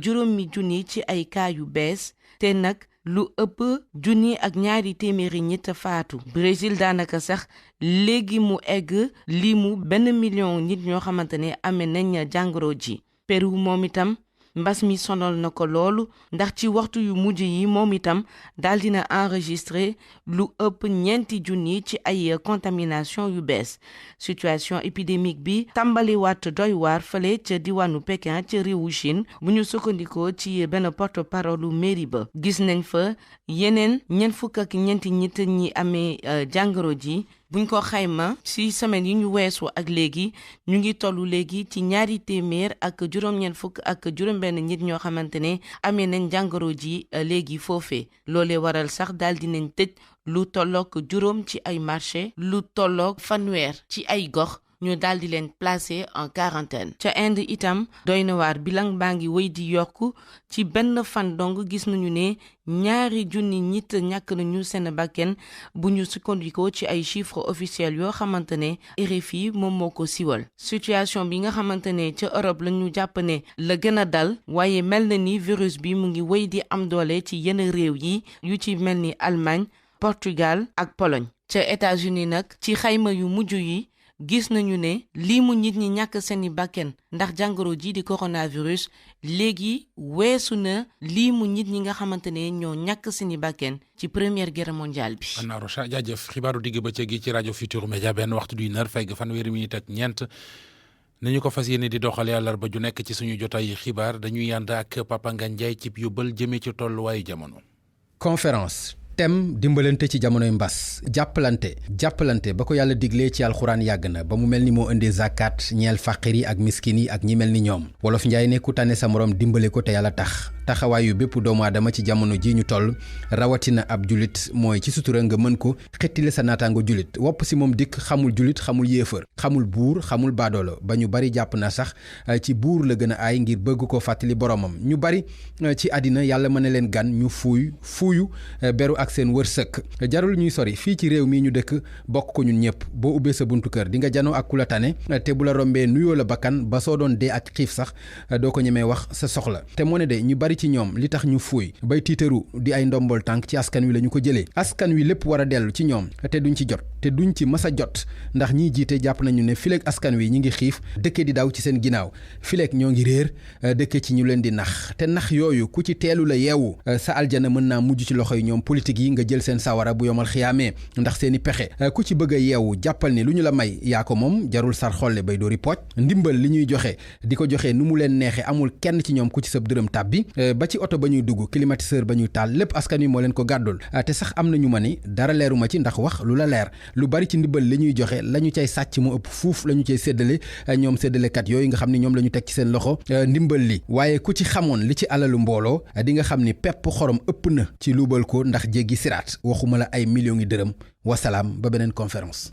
juróomi junni ci ay cas yu bees te nag lu ëpp junni ak ñaari téeméeri nit faatu Brésil daanaka sax léegi mu egg lii mu 1 million nit ñoo xamante ne amee nañ jàngoro ji Pérou moom itam mbas mi sonal na ko loolu ndax ci waxtu yu mujj yi moom itam daal dina enregistré lu ëpp 4 junni ci ay contamination yu bees situation épidémique bi tàmbaliwaat doy waar fële ca diwaanu Pékin ca réewu Chine bu ñu sukkandikoo ci benn porte-parole mairie ba gis nañ fa yeneen 44 nit ñi amee jàngoro ji buñ ko xayma ci semaine yi ñu weesu ak léegi ñu ngi tollu léegi ci 200 ak juróom-ñeent fukk ak juróom-benn nit ñoo xamante ne amee nañ jàngoro ji léegi foofee loolee waral sax daal dinañ tëj lu tollook juróom ci ay marché lu tollook fanweer ci ay gox ñu daal di leen placer en quarantaine ca Inde itam doy na waar bilan baa ngi wéy di yokku ci benn fan dong gis nañu ne 2 junni nit ñàkk nañu seen bakken bu ñu sukkandikoo ci ay chiffres officiels yoo xamante ne RFI moom moo ko siwal situation bi nga xamante ne ca Europe la ñu jàpp ne la gën a dal waaye mel na ni virus bi mu ngi wéy di am doole ci yenn réew yi yu ci mel ni Allemagne Portugal ak Pologne ca États-Unis nag ci xayma yu mujj yi gis nañu ne lii mu nit ñi ñàkk seeni bakken ndax jàngoro ji di coronavirus léegi weesu na lii mu nit ñi nga xamante ne ñoo ñàkk seeni bakken ci première guerre mondiale bi. Anna Rocha jaajëf xibaaru digg bëccëg gi ci rajo Futur Média benn waxtu du nar fegg fanweeri minute ak ñeent ni ñu ko fas yéene di doxalee àllarba ju nekk ci suñu jotaay xibaar dañuy ànd ak Papa Ngagne Ndiaye ci yóbbal jëmee ci tolluwaayu jamono. conférence. tem dimbalante ci jamonoy mbas jàppalante ba ko yàlla diglee ci alxuraan yàgg na ba mu mel ni moo indee zakat ñeel fàqir yi ak miskin yi ak ñi mel ni ñoom wolof njaay ne ku tànne sa morom dimbale ko te yàlla tax taxawaayu bépp doomu aadama ci jamono ji ñu toll rawatina ab julit mooy ci sutura nga mën ko xettile sa naataango julit wopp si moom dikk xamul julit xamul yéefar xamul buur xamul baadoolo ba ñu bari jàpp na sax ci buur la gën a aay ngir bëgg ko fàttali boromam ñu bari ci àddina yàlla mën na leen gan ñu fuuyu beru ak seen wërsëg jarul ñuy sori fii ci réew mi ñu dëkk bokk ko ñun ñëpp boo ubbee sa buntu kër di nga janoo ak ku la tane te bu la rombee nuyoo la bakkan ba soo doon dee ak xiif sax doo ko ñemee wax sa soxla te moo ne de ñu bari ci ñoom li tax ñu fuuy bay tiitaru di ay ndombol tànk ci askan wi la ñu ko jëlee askan wi lépp war a dellu ci ñoom te duñ ci jot te duñ ci mës a jot ndax ñiy jiite jàpp nañu ne fileeg askan wi ñi ngi xiif dëkke di daw ci seen ginnaaw fileeg ñoo ngi réer dëkke ci ñu leen di nax te nax yooyu ku ci teelu la yeewu sa aljana mën naa mujj ci loxoy ñoom politique yi nga jël seen sawara bu yomal xiyaamee ndax seeni pexe ku ci bëgg a yeewu jàppal ni lu ñu la may yaa ko moom jarul sar xolle bay doori pooj ndimbal li ñuy joxe di ko joxe nu mu leen neexe amul kenn ci ñoom ku ci sëb dërëm tàbbi ba ci oto ba ñuy dugg climatiseur ba ñuy taal lépp askan wi moo leen ko gàddul te sax am na ñu ma ni dara leeruma ci ndax wax lu la leer lu bari ci ndimbal li ñuy joxe la ñu cay sàcc mu ëpp fuuf la ñu cay séddale ñoom séddalekat yooyu nga xam ni ñoom la ñu teg ci seen loxo ndimbal li waaye ku ci xamoon li ci alalu mbooloo di nga xam ni pepp xorom ëpp na ci luubal ko ndax jéggi siraat waxuma la ay millions yi dërëm wasalaam ba beneen conférence.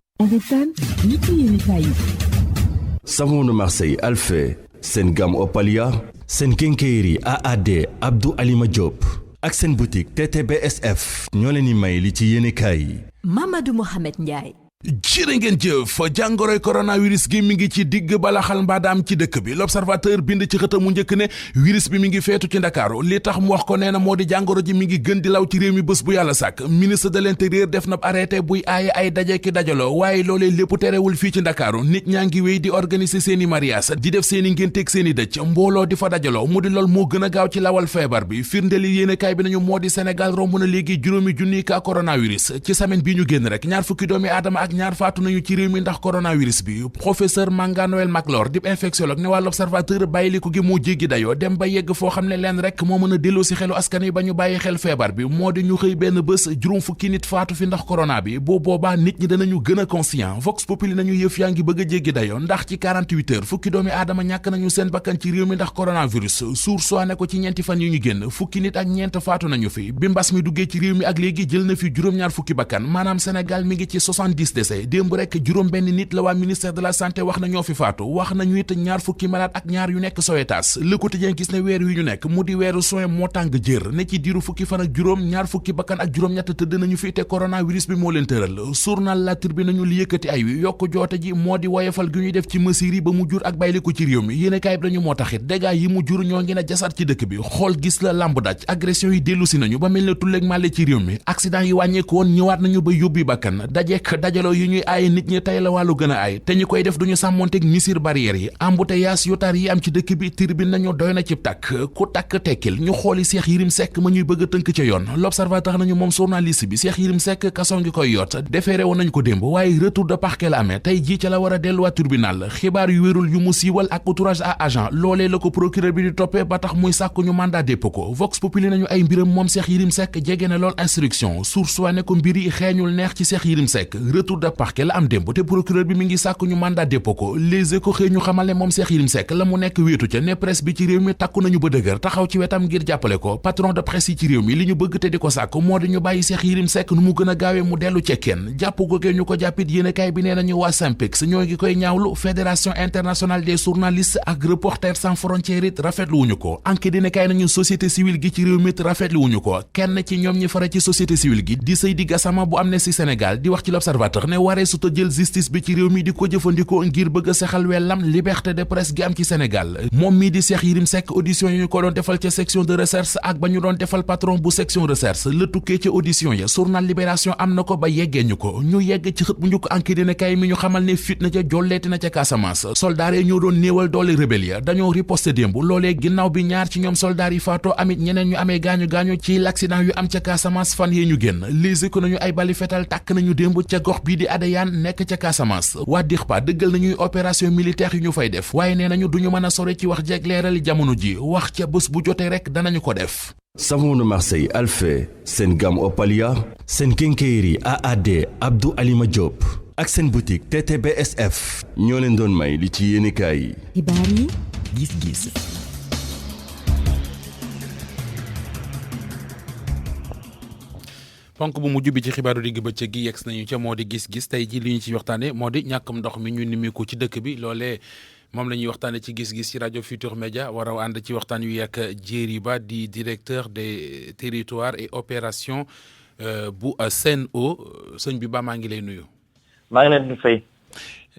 Savon de Marseille Alphé seen gamme Opalia seen kénkéeri AAD Abdou Alima Diop ak seen boutique TTBSF ñoo leen di may li ci yéenekaay yi. Mamadou Mohamed Ndiaye. jërë ngeen jëf jàngoroy coronavirus gi mi ngi ci digg balaxal mbaadaam ci dëkk bi l'observateur bind ci xëtam mu njëkk ne virus bi mi ngi feetu ci ndakaaru li tax mu wax ko nee na moo di jàngoro ji mi ngi gën di law ci réew mi bés bu yàlla sàkk ministre de l'intérieur def na arrêté buy aaye ay daje ki dajaloo waaye loolee lépp terewul fii ci ndakaaru nit ñaa ngi wéy di organiser seeni mariage di def seeni ngénteeg seeni dëj mbooloo di fa dajaloo mu di lool moo gën a gaaw ci lawal feebar bi firndeli yéenekaay bi nañu moo di Sénégal romb na léegi juróomi junniy cas coronavirus ci semaine bi ñu génn rek ñaar fukki doomi aadama ak ñaar faatu nañu ci réew mi ndax coronavirus bi professeur Manga Noël Maclor di infectiologue ne waa l'Observateur bàyyiliku gi moo jéggi dayoo dem ba yegg foo xam ne leen rek moo mën a delloo si xelu askan yi ba ñu bàyyi xel feebar bi moo di ñu xëy benn bés juróom fukki nit faatu fi ndax corona bi boo boobaa nit ñi danañu gën a conscient Vox Populi nañu yëf yaa ngi bëgg a jéggi dayoo ndax ci 48 heures fukki doomi aadama ñàkk nañu seen bakkan ci réew mi ndax coronavirus Source ne ko ci ñeenti fan yu ñu génn fukki nit ak ñeent faatu nañu fi bi mbas mi duggee ci réew mi ak léegi jël na fi juróom-ñaar fukki bakkan maanaam Sénégal mi ngi ci 70 décès démb rek juróom benn nit la waa ministère de la santé wax na ñoo fi faatu wax nañu it ñaar fukki malade ak ñaar yu nekk Sowétas Le Quotidien gis ne weer yu ñu nekk mu di weeru soin moo tàng jër ne ci diiru fukki fan ak juróom ñaar fukki bakkan ak juróom-ñett tëdd nañu fi te coronavirus bi moo leen tëral journal La Tribune nañu li yëkkati ay wi yokk joote ji moo di woyefal gi ñuy def ci mesures yi ba mu jur ak bàyyiliku ci réew mi yéene kaay bi dañu moo taxit dégâts yi mu jur ñoo ngi ne jasar ci dëkk bi xool gis la lamb daj agression yi dellu si nañu ba mel ne tulleeg màlle ci réew mi accident yi wàññeeku woon ñëwaat nañu ba yóbbi bakkan dajeek dajaloo yi ñuy aaye nit ñi tey la wàllu gën a aay te ñi koy def duñu sàmmonteeg mesures barrières yi embouteillage yu tar yi am ci dëkk bi Tribune nañu doy na ci tàkk ku takk tekkil ñu xooli Cheikh Yérim Seck ma ñuy bëgg a tënk ca yoon L'Observateur nañu moom journaliste bi Cheikh Yérim Seck kaso ngi koy yoot defeere woon nañ ko démb waaye retour de parquet la amee tey jii ca la war a delluwaat tribunal xibaar yu wérul yu mu siiwal ak outrage à agent loolee la ko procureur bi di toppee ba tax muy sàkku ñu mandat dépôt ko Vox Populi nañu ay mbiram moom Cheikh Yérim Seck jege na lool instruction Source A ne ko mbir yi xeeñul neex ci Cheikh Yérim Seck retour de parquet la am démb te procureur bi mi ngi sàkku ñu mandat dépôt ko Les Échos xëy ñu xamal ne moom Cheikh Yérim Seck la mu nekk wéetu ca ne presse bi ci réew mi takku nañu ba dëgër taxaw ci wetam ngir jàppale ko patron de presse yi ci réew mi li ñu bëgg te di ko sàkk moo di ñu bàyyi Cheikh Yérim Seck nu mu gën a gaawee mu dellu cekkeen jàpp googee ñu ko jàppit yéenekaay bi nee nañu waa SYNPICS ñoo ngi koy ñaawlu fédération internationale des journalistes ak Reporters sans frontières it rafetlu wuñu ko enquête yéenekaay nañu société civile gi ci réew mi rafetlu wuñu ko kenn ci ñoom ñi fara ci société civile gi di Seydi Gassama bu Amnesty Sénégal di wax ci l'Observateur ne waree su ta jël justice bi ci réew mi di ko jëfandikoo ngir bëgg a sexal wellam liberté de presse gi am ci Sénégal moom mii di Cheikh Yérim Seck audition yi ñu ko doon defal ca section de recherche ak ba ñu doon defal patron bu section recherche la tukkee ca audition ya journal Libération am na ko ba yeggee ñu ko ñu yegg ci xët bu njëkk enquête dina kay mi ñu xamal ne fit na ca jolleeti na ca Casamance soldaar yi ñoo doon néewal doole rebelle ya dañoo riposte démb loolee ginnaaw bi ñaar ci ñoom soldaar yi faatoo amit ñeneen ñu amee gaañu-gaañu ci l'accident yu am ca Casamance fan yee ñu génn lise ko nañu ay bali fetal tàkk nañu démb ca gox bii di Adéane nekk ca Casamance waa DIRPA dëggal nañuy opération militaire yu ñu fay def waaye nee nañu duñu mën a sore ci wax jeeg leerali jamono ji wax ca bés bu jotee rek danañu ko def. Savon de Marseille Alphé seen gamme Opalia seen kénkéeri AAD Abdou Alima Diop ak seen boutique TTBSF ñoo leen doon may li ci yéenekaay yi. xibaar yi gis-gis. ponk bu mujj bi ci xibaaru digg bëccëg gi yegg nañu ca moo di gis-gis tey ji li ñu ci waxtaane moo di ñàkkum ndox mi ñu nimiku ci dëkk bi loolee moom la ñuy waxtaane ci gis-gis ci rajo Futur Média war a ànd ci waxtaan wi ak Djéri Ba di directeur des territoires et opérations bu Sen'Eau sëñ bi ba maa ngi lay nuyu. maa ngi leen di fay.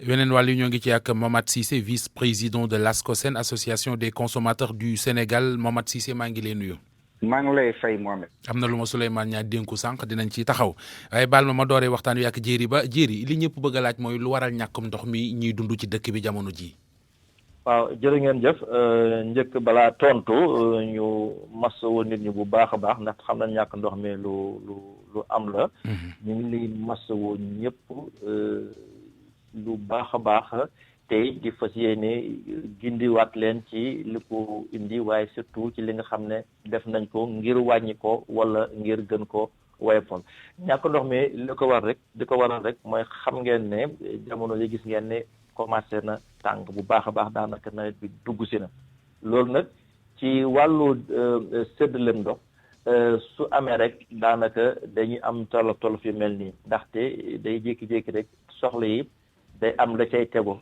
weneen wàll yi ñoo ngi ci ak Momath Cissé vice-président de l'ASCOSEN association des consommateurs du Sénégal Momath Cissé maa ngi lay nuyu. maa ngi lay fay Mohamed. am na lu ma Souleymane ñaa dénku sànq dinañ ci taxaw waaye baal ma dooree waxtaan wi ak Djéri Ba Djéri li ñëpp bëgg a laaj mooy lu waral ñàkkum ndox mi ñuy dund ci dëkk bi jamono ji. waaw jërë ngeen jëf njëkk balaa tontu ñu masawu nit ñi bu baax a baax ndax xam nañ ñàkk ndox mi lu am la. ñu ngi lay masawu ñëpp lu baax a baax tey di fas yéene gindiwaat leen ci li ko indi waaye surtout ci li nga xam ne def nañ ko ngir wàññi ko wala ngir gën ko woyofal ñàkk ndox mi li ko waral rek mooy xam ngeen ne jamono yi gis ngeen ne commencé na tàng bu baax a baax daanaka nawet bi dugg si na loolu nag ci wàllu séddaleem ndox su amee rek daanaka dañuy am tolof yu mel nii ndaxte day jékki-jékki rek soxla yi day am la cay tegu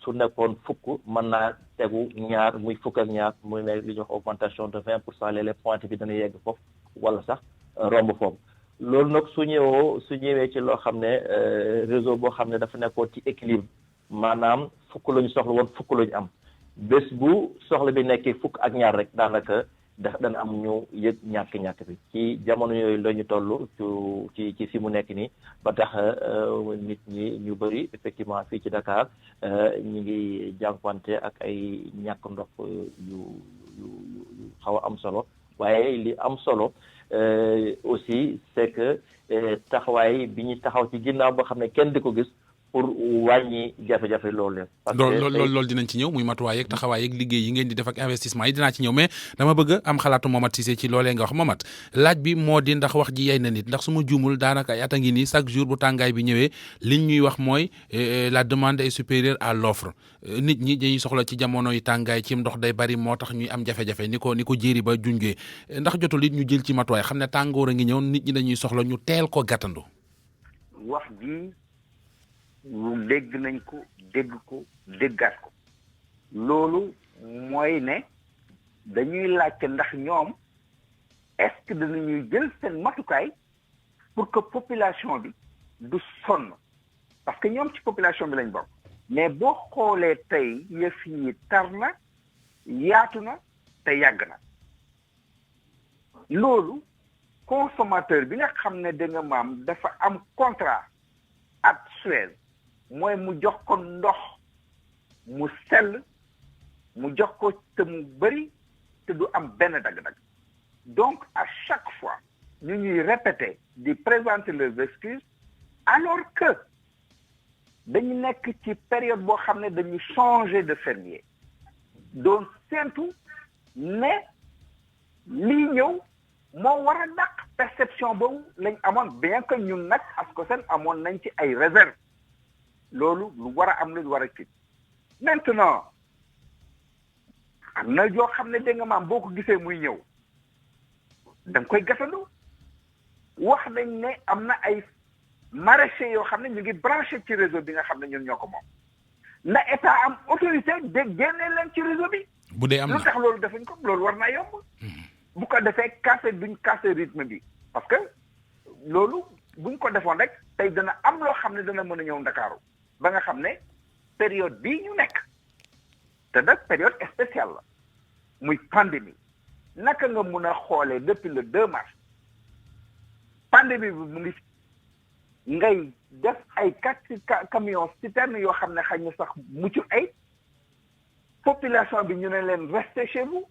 su nekkoon fukk mën naa tegu ñaar muy fukk ak ñaar muy ne li ñuy wax augmentation de 20% léeg-léeg pointe bi dana yegg foofu wala sax romb foofu loolu nag su ñëwee ci loo xam ne réseau boo xam ne dafa nekkoon ci équilibre maanaam fukk la ñu soxla woon fukk la ñu am bés bu soxla bi nekkee fukk ak ñaar rek daanaka dana am ñu yëg ñàkk bi ci jamono yooyu la ñu toll ci fi mu nekk nii ba tax nit ñi ñu bëri effectivement fii ci Dakar ñu ngi jànkuwante ak ay ñàkk ndox yu xaw a am solo waaye li am solo aussi c'est que taxawaay bi ñu taxaw ci ginnaaw boo xam ne kenn di ko gis pour wàññi jafe-jafe loolu leen. parce que loolu dinañ ci ñëw muy matuwaay yeeg taxawaay yeeg liggéey yi ngeen di def ak investissement yi dinaa ci ñëw mais dama bëgg am xalaatu Momath Cissé ci loolee nga wax Momath laaj bi moo di ndax wax ji yey na nit ndax su ma juumul daanaka ay at a ngi nii chaque jour bu tàngaay bi ñëwee liñ ñuy wax mooy la demande est supérieure à l'offre nit ñi dañuy soxla ci jamono yi tàngaay ci ndox day bari moo tax ñuy am jafe-jafe ni ko jéeri ba junjee ndax jotul it ñu jël ci matuwaay xam ne tàngoor a ngi ñëw nit ñi dañuy soxla ñu teel ko gàttandu. wax ji dégg nañ ko déggaat ko loolu mooy ne dañuy laajte ndax ñoom est-ce que danañuy jël seen matukaay pour que population bi du sonn parce que ñoom ci population bi lañ bokk mais boo xoolee tey yëf yi tar na yaatu na te yàgg na loolu consommateur bi nga xam ne da nga maam dafa am contrat ak Suez mooy mu jox ko ndox mu sell mu jox ko te mu bëri te du am benn dagg-dagg donc à chaque fois ñu ñuy répéter di présenter leurs excuses alors que dañu nekk ci période boo xam ne dañu changer de fermier doon séentu ne lii ñëw moo war a dàq perception boobu lañ amoon bien que ñun nag ASCOSEN amoon nañ ci ay réserve loolu lu war a am lu war a ci maintenant am na yoo xam ne dégg nga maam boo ko gisee muy ñëw da nga koy gatandu wax nañ ne am na ay maraîchers yoo xam ne ñu ngi branché ci réseau bi nga xam ne ñun ñoo ko moom na état am autorité de génne leen ci réseau bi. bu dee am na lu tax loolu defuñ ko loolu war naa yomb. bu ko defee casser duñ casser rythme bi parce que loolu buñ ko defoon rek tey dana am loo xam ne dana mën a ñëw Ndakaaru ba nga xam ne période bii ñu nekk te nag période spéciale la muy pandémie naka nga mun a xoolee depuis le 2 mars pandémie bi mu ngi ngay def ay 4 camions citernes yoo xam ne xëy na sax mucc ay population bi ñu ne leen restez chez vous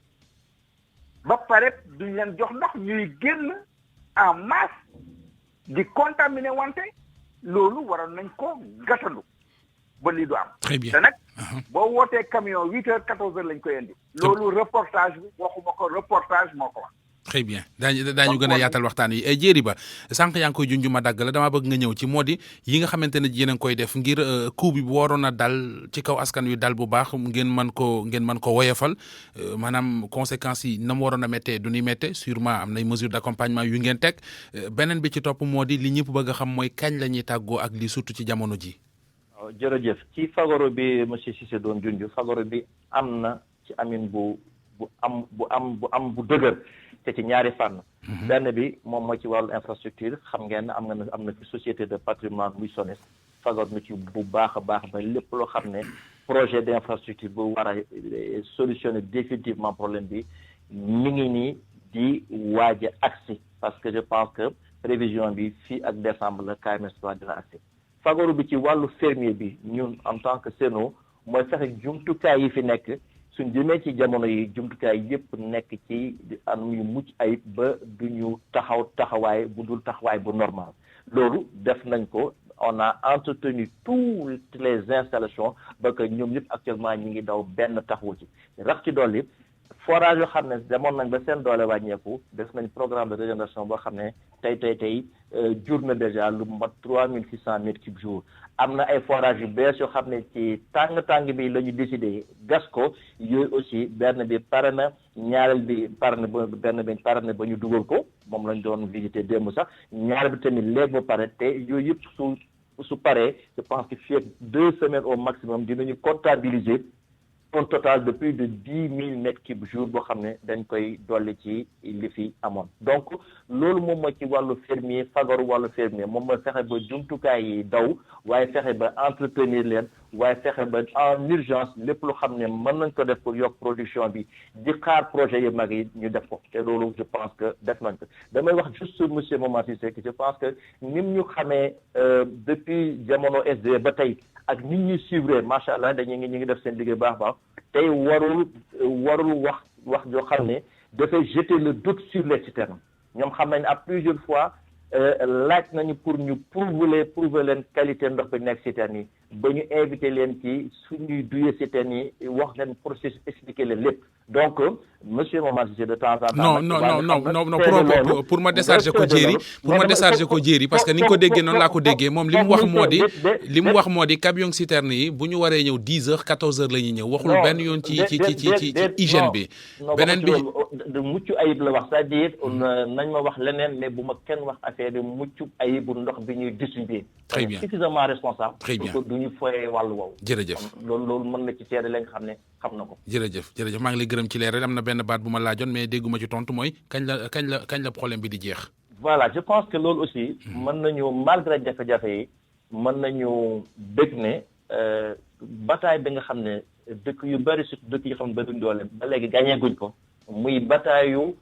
ba pare duñ leen jox ndox ñuy génn en masse di contaminer wante loolu waroon nañ ko gàttandu ba lii du am. très bien te nag boo wootee camion 8h 14h lañ koy indi. loolu reportage bi waxuma ko reportage moo ko wax. très bien daañu gën a yaatal waxtaan yi jéeri ba sànq yaa ngi koy junj ma dagg la damaa bëgg nga ñëw ci moo di yi nga xamante ne yéen a ngi koy def ngir coût bi bu waroon a dal ci kaw askan wi dal bu baax ngeen mën ko woyofal maanaam conséquences yi na mu waroon a méttee du ni méttee sûrement am nay mesures d'accompagnement yu ngeen teg beneen bi ci topp moo di li ñëpp bëgg a xam mooy kañ la ñuy tàggoo ak li surtout ci jamono ji. waaw jërëjëf ci fagoro bi monsieur Cissé doon junj fagoro bi am na ci amin bu dëgër. te ci ñaari fànn. benn bi moom mooy ci wàllu infrastructure xam ngeen am na ci société de patrimoine muy SONES fagoor na ci bu baax a baax ba lépp loo xam ne projet d' infrastructure bu war a solutionner définitivement problème bi mi ngi nii di waaj a agsi parce que je pense que prévision bi fii ak décembre la KMS 3 dina agsi fagaru bi ci wàllu fermier bi ñun en tant que SEN'EAU mooy fexe jumtukaay yi fi nekk. suñ jëmee ci jamono yi jumtukaay yëpp nekk ci anam yu mucc ayib ba du ñu taxawaay bu dul taxawaay bu normal loolu def nañ ko on a entretenu toutes les installations ba que ñoom ñëpp actuellement ñi ngi daw benn taxawu ci rax ci dolli forage yoo xam ne demoon nañ ba seen doole wàññeeku def nañ programme de régénération boo xam ne tey jur na déjà lu mat 3600 mètres cubes jour am na ay forage yu bees yoo xam ne ci tàng bi la ñu décidé gas ko yooyu aussi benn bi pare na ñaareel bi pare na ba ñu dugal ko moom lañ doon visité démb sax ñaareel bi tamit léegi ba pare te yooyu yëpp su paree je pense que fii ak 2 semaines au maximum dinañu comptabiliser un total de plus de 10 000 mètres cubes jour boo xam ne dañ koy dolli ci li fi amoon donc loolu moom mooy ci wàllu fermier fagaru wàllu fermier moom mooy fexe ba jumtukaay yi daw waaye fexe ba entretenir leen waaye fexe ba en urgence lépp lu xam ne mën nañ ko def pour yokk production bi di xaar projet yu mag yi ñu def ko te loolu je pense que def nañ ko damay wax juste monsieur Momath Cissé que je pense que nim ñu xamee depuis jamono SDE ba tey ak nit ñuy suivre macha allah dañu ngi def seen liggéey baax tey warul wax joo xam ne dafay jeter le doute sur les citernes ñoom xam nañ à plusieurs fois laaj nañu pour ñu prouver leen qualité ndox bi nekk citerne yi ba ñu invité leen ci suñuy duyee citerne yi wax leen processus expliquer leen lépp donc monsieur Momar Cissé de temps en temps. non pour ma décharger ko jéeri parce que ni nga ko déggee noonu laa ko déggee moom li mu wax moo di camion citerne yi bu ñu waree ñëw 10h 14h la ñuy ñëw waxul benn yoon ci hygiène bi. beneen bi de mucc ayib la wax c'est-à-dire nañ ma wax leneen mais bu ma kenn wax affaire de mucc ayib bu ndox bi ñuy distribuer. très bien suffisamment responsable. très bien du ñu foyee wàllu woowu. jërëjëf loolu mën na ci seede la nga xam ne xam na ko. jërëjëf maa ngi lay gërëm ci leeral am na benn baat bu ma laajoon mais dégguma ci tontu mooy kañ la problème bi di jeex. voilà je pense que loolu aussi. mën nañu malgré jafe-jafe yi mën nañu dégg ne bataille bi nga xam ne dëkk yu bëri surtout dëkk yi xam ne bëri doole ba léegi gagné guñ ko muy bataille yu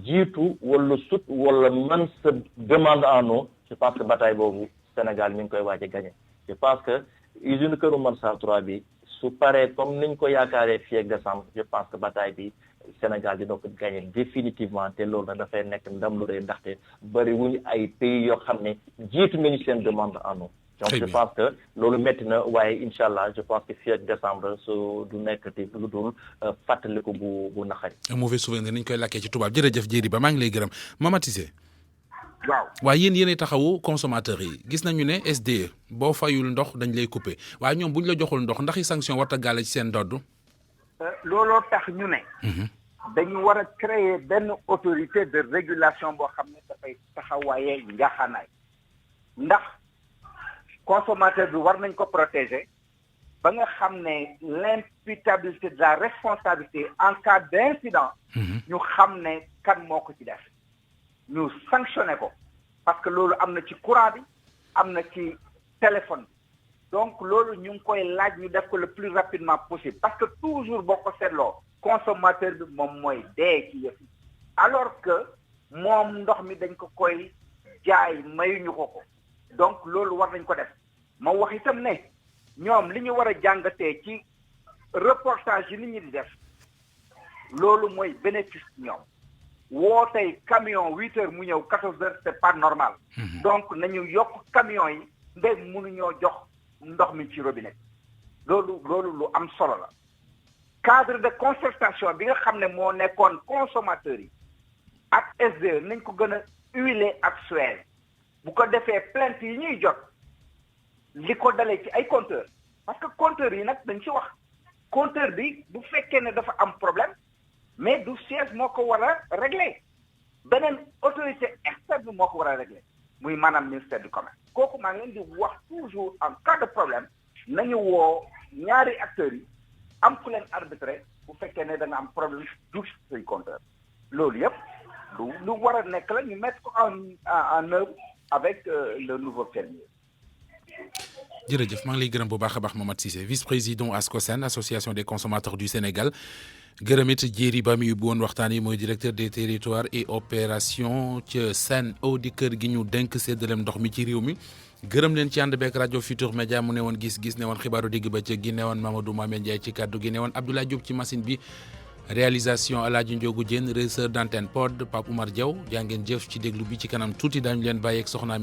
jiitu wala sut wala man sa demande en eau je pense que bataille boobu Sénégal mi ngi koy waaj a gagné je pense que usine Kër Oumar Sarr 3 bi su paree comme niñ ko yaakaaree fii ak décembre je pense que bataille bi Sénégal dina ko gagné définitivement te loolu nag dafay nekk ndam lu rëy ndaxte bëri wuñu ay pays yoo xam ne jiitu nañu seen demande en eau. donc je pense que loolu métti na waaye incha allah je pense que fii ak décembre su du nekk te lu dul fàttaliku bu naqari. un mauvais souvenir ni ñu koy lakkee ci tubaab jërëjëf Diéry Ba maa ngi lay gërëm Mama Cissé. waaw waaye yéenay taxawu consommateurs yi gis nañu ne SDE boo fayul ndox dañ lay coupé waaye ñoom bu ñu la joxul ndox ndax i sanction warta gàlle ci seen ndodd. looloo tax ñu ne. dañu war a créer benn autorité de régulation boo xam ne dafay taxawaayee njaxanaay ndax consommateur bi war nañ ko protéger ba nga xam ne l'imputabilité de la responsabilité en cas d'incident ñu xam ne kan moo ko ci def ñu sanctionné ko parce que loolu am na ci courant bi am na ci téléphone bi donc loolu ñu ngi koy laaj ñu def ko le plus rapidement possible parce que toujours boo ko seetloo consommateur bi moom mooy dee ci yëf yi alors que moom ndox mi dañ ko koy jaay mayuñu ko donc loolu war nañ ko def ma wax itam ne ñoom li ñu war a jàngatee ci reportage yi nit ñi di def loolu mooy bénéfice ñoom woo tey camion 8h mu ñëw 14h c'est pas normal donc nañu yokk camion yi ndeg mënuñoo jox ndox mi ci robinet loolu lu am solo la cadre de concertation bi nga xam ne moo nekkoon consommateurs yi ak SDE nañ ko gën a huiler ak Suez bu ko defee plainte yi ñuy jot li ko dalee ci ay compteur parce que compteur yi nag dañ ci wax compteur bi bu fekkee ne dafa am problème mais du siège moo ko war a régler beneen autorité externe bi moo ko war a régler muy maanaam ministère du commerce kooku maa ngi leen di wax toujours en cas de problème nañu woo ñaari acteurs yi am ku leen arbitré bu fekkee ne da nga am problème du say compteur loolu yëpp lu war a nekk la ñu mettre ko en œuvre avec le nouveau fermier. jërëjëf maa ngi lay gërëm bu baax a baax Momath Cissé vice-président ASCOSEN association des consommateurs du Sénégal gërëm it Diéry Ba mi bu woon waxtaan yi mooy directeur des territoires et opérations ca Sen'Eau di kër gi ñu dénk séddaleem ndox mi ci réew mi gërëm leen ci ànd beek rajo Futur Média mu ne woon gis-gis ne woon xibaaru digg bëccëg gi ne woon Mamadou Mamé Ndiaye ci kaddu gi ne woon Abdoulaye Diop ci machine bi réalisation Alaaji Ndiogu Diène resseur d'antenne pod Pape Oumar Diaw jaa ngeen jëf ci déglu bi ci kanam tuuti daañu leen bàyyeeg soxna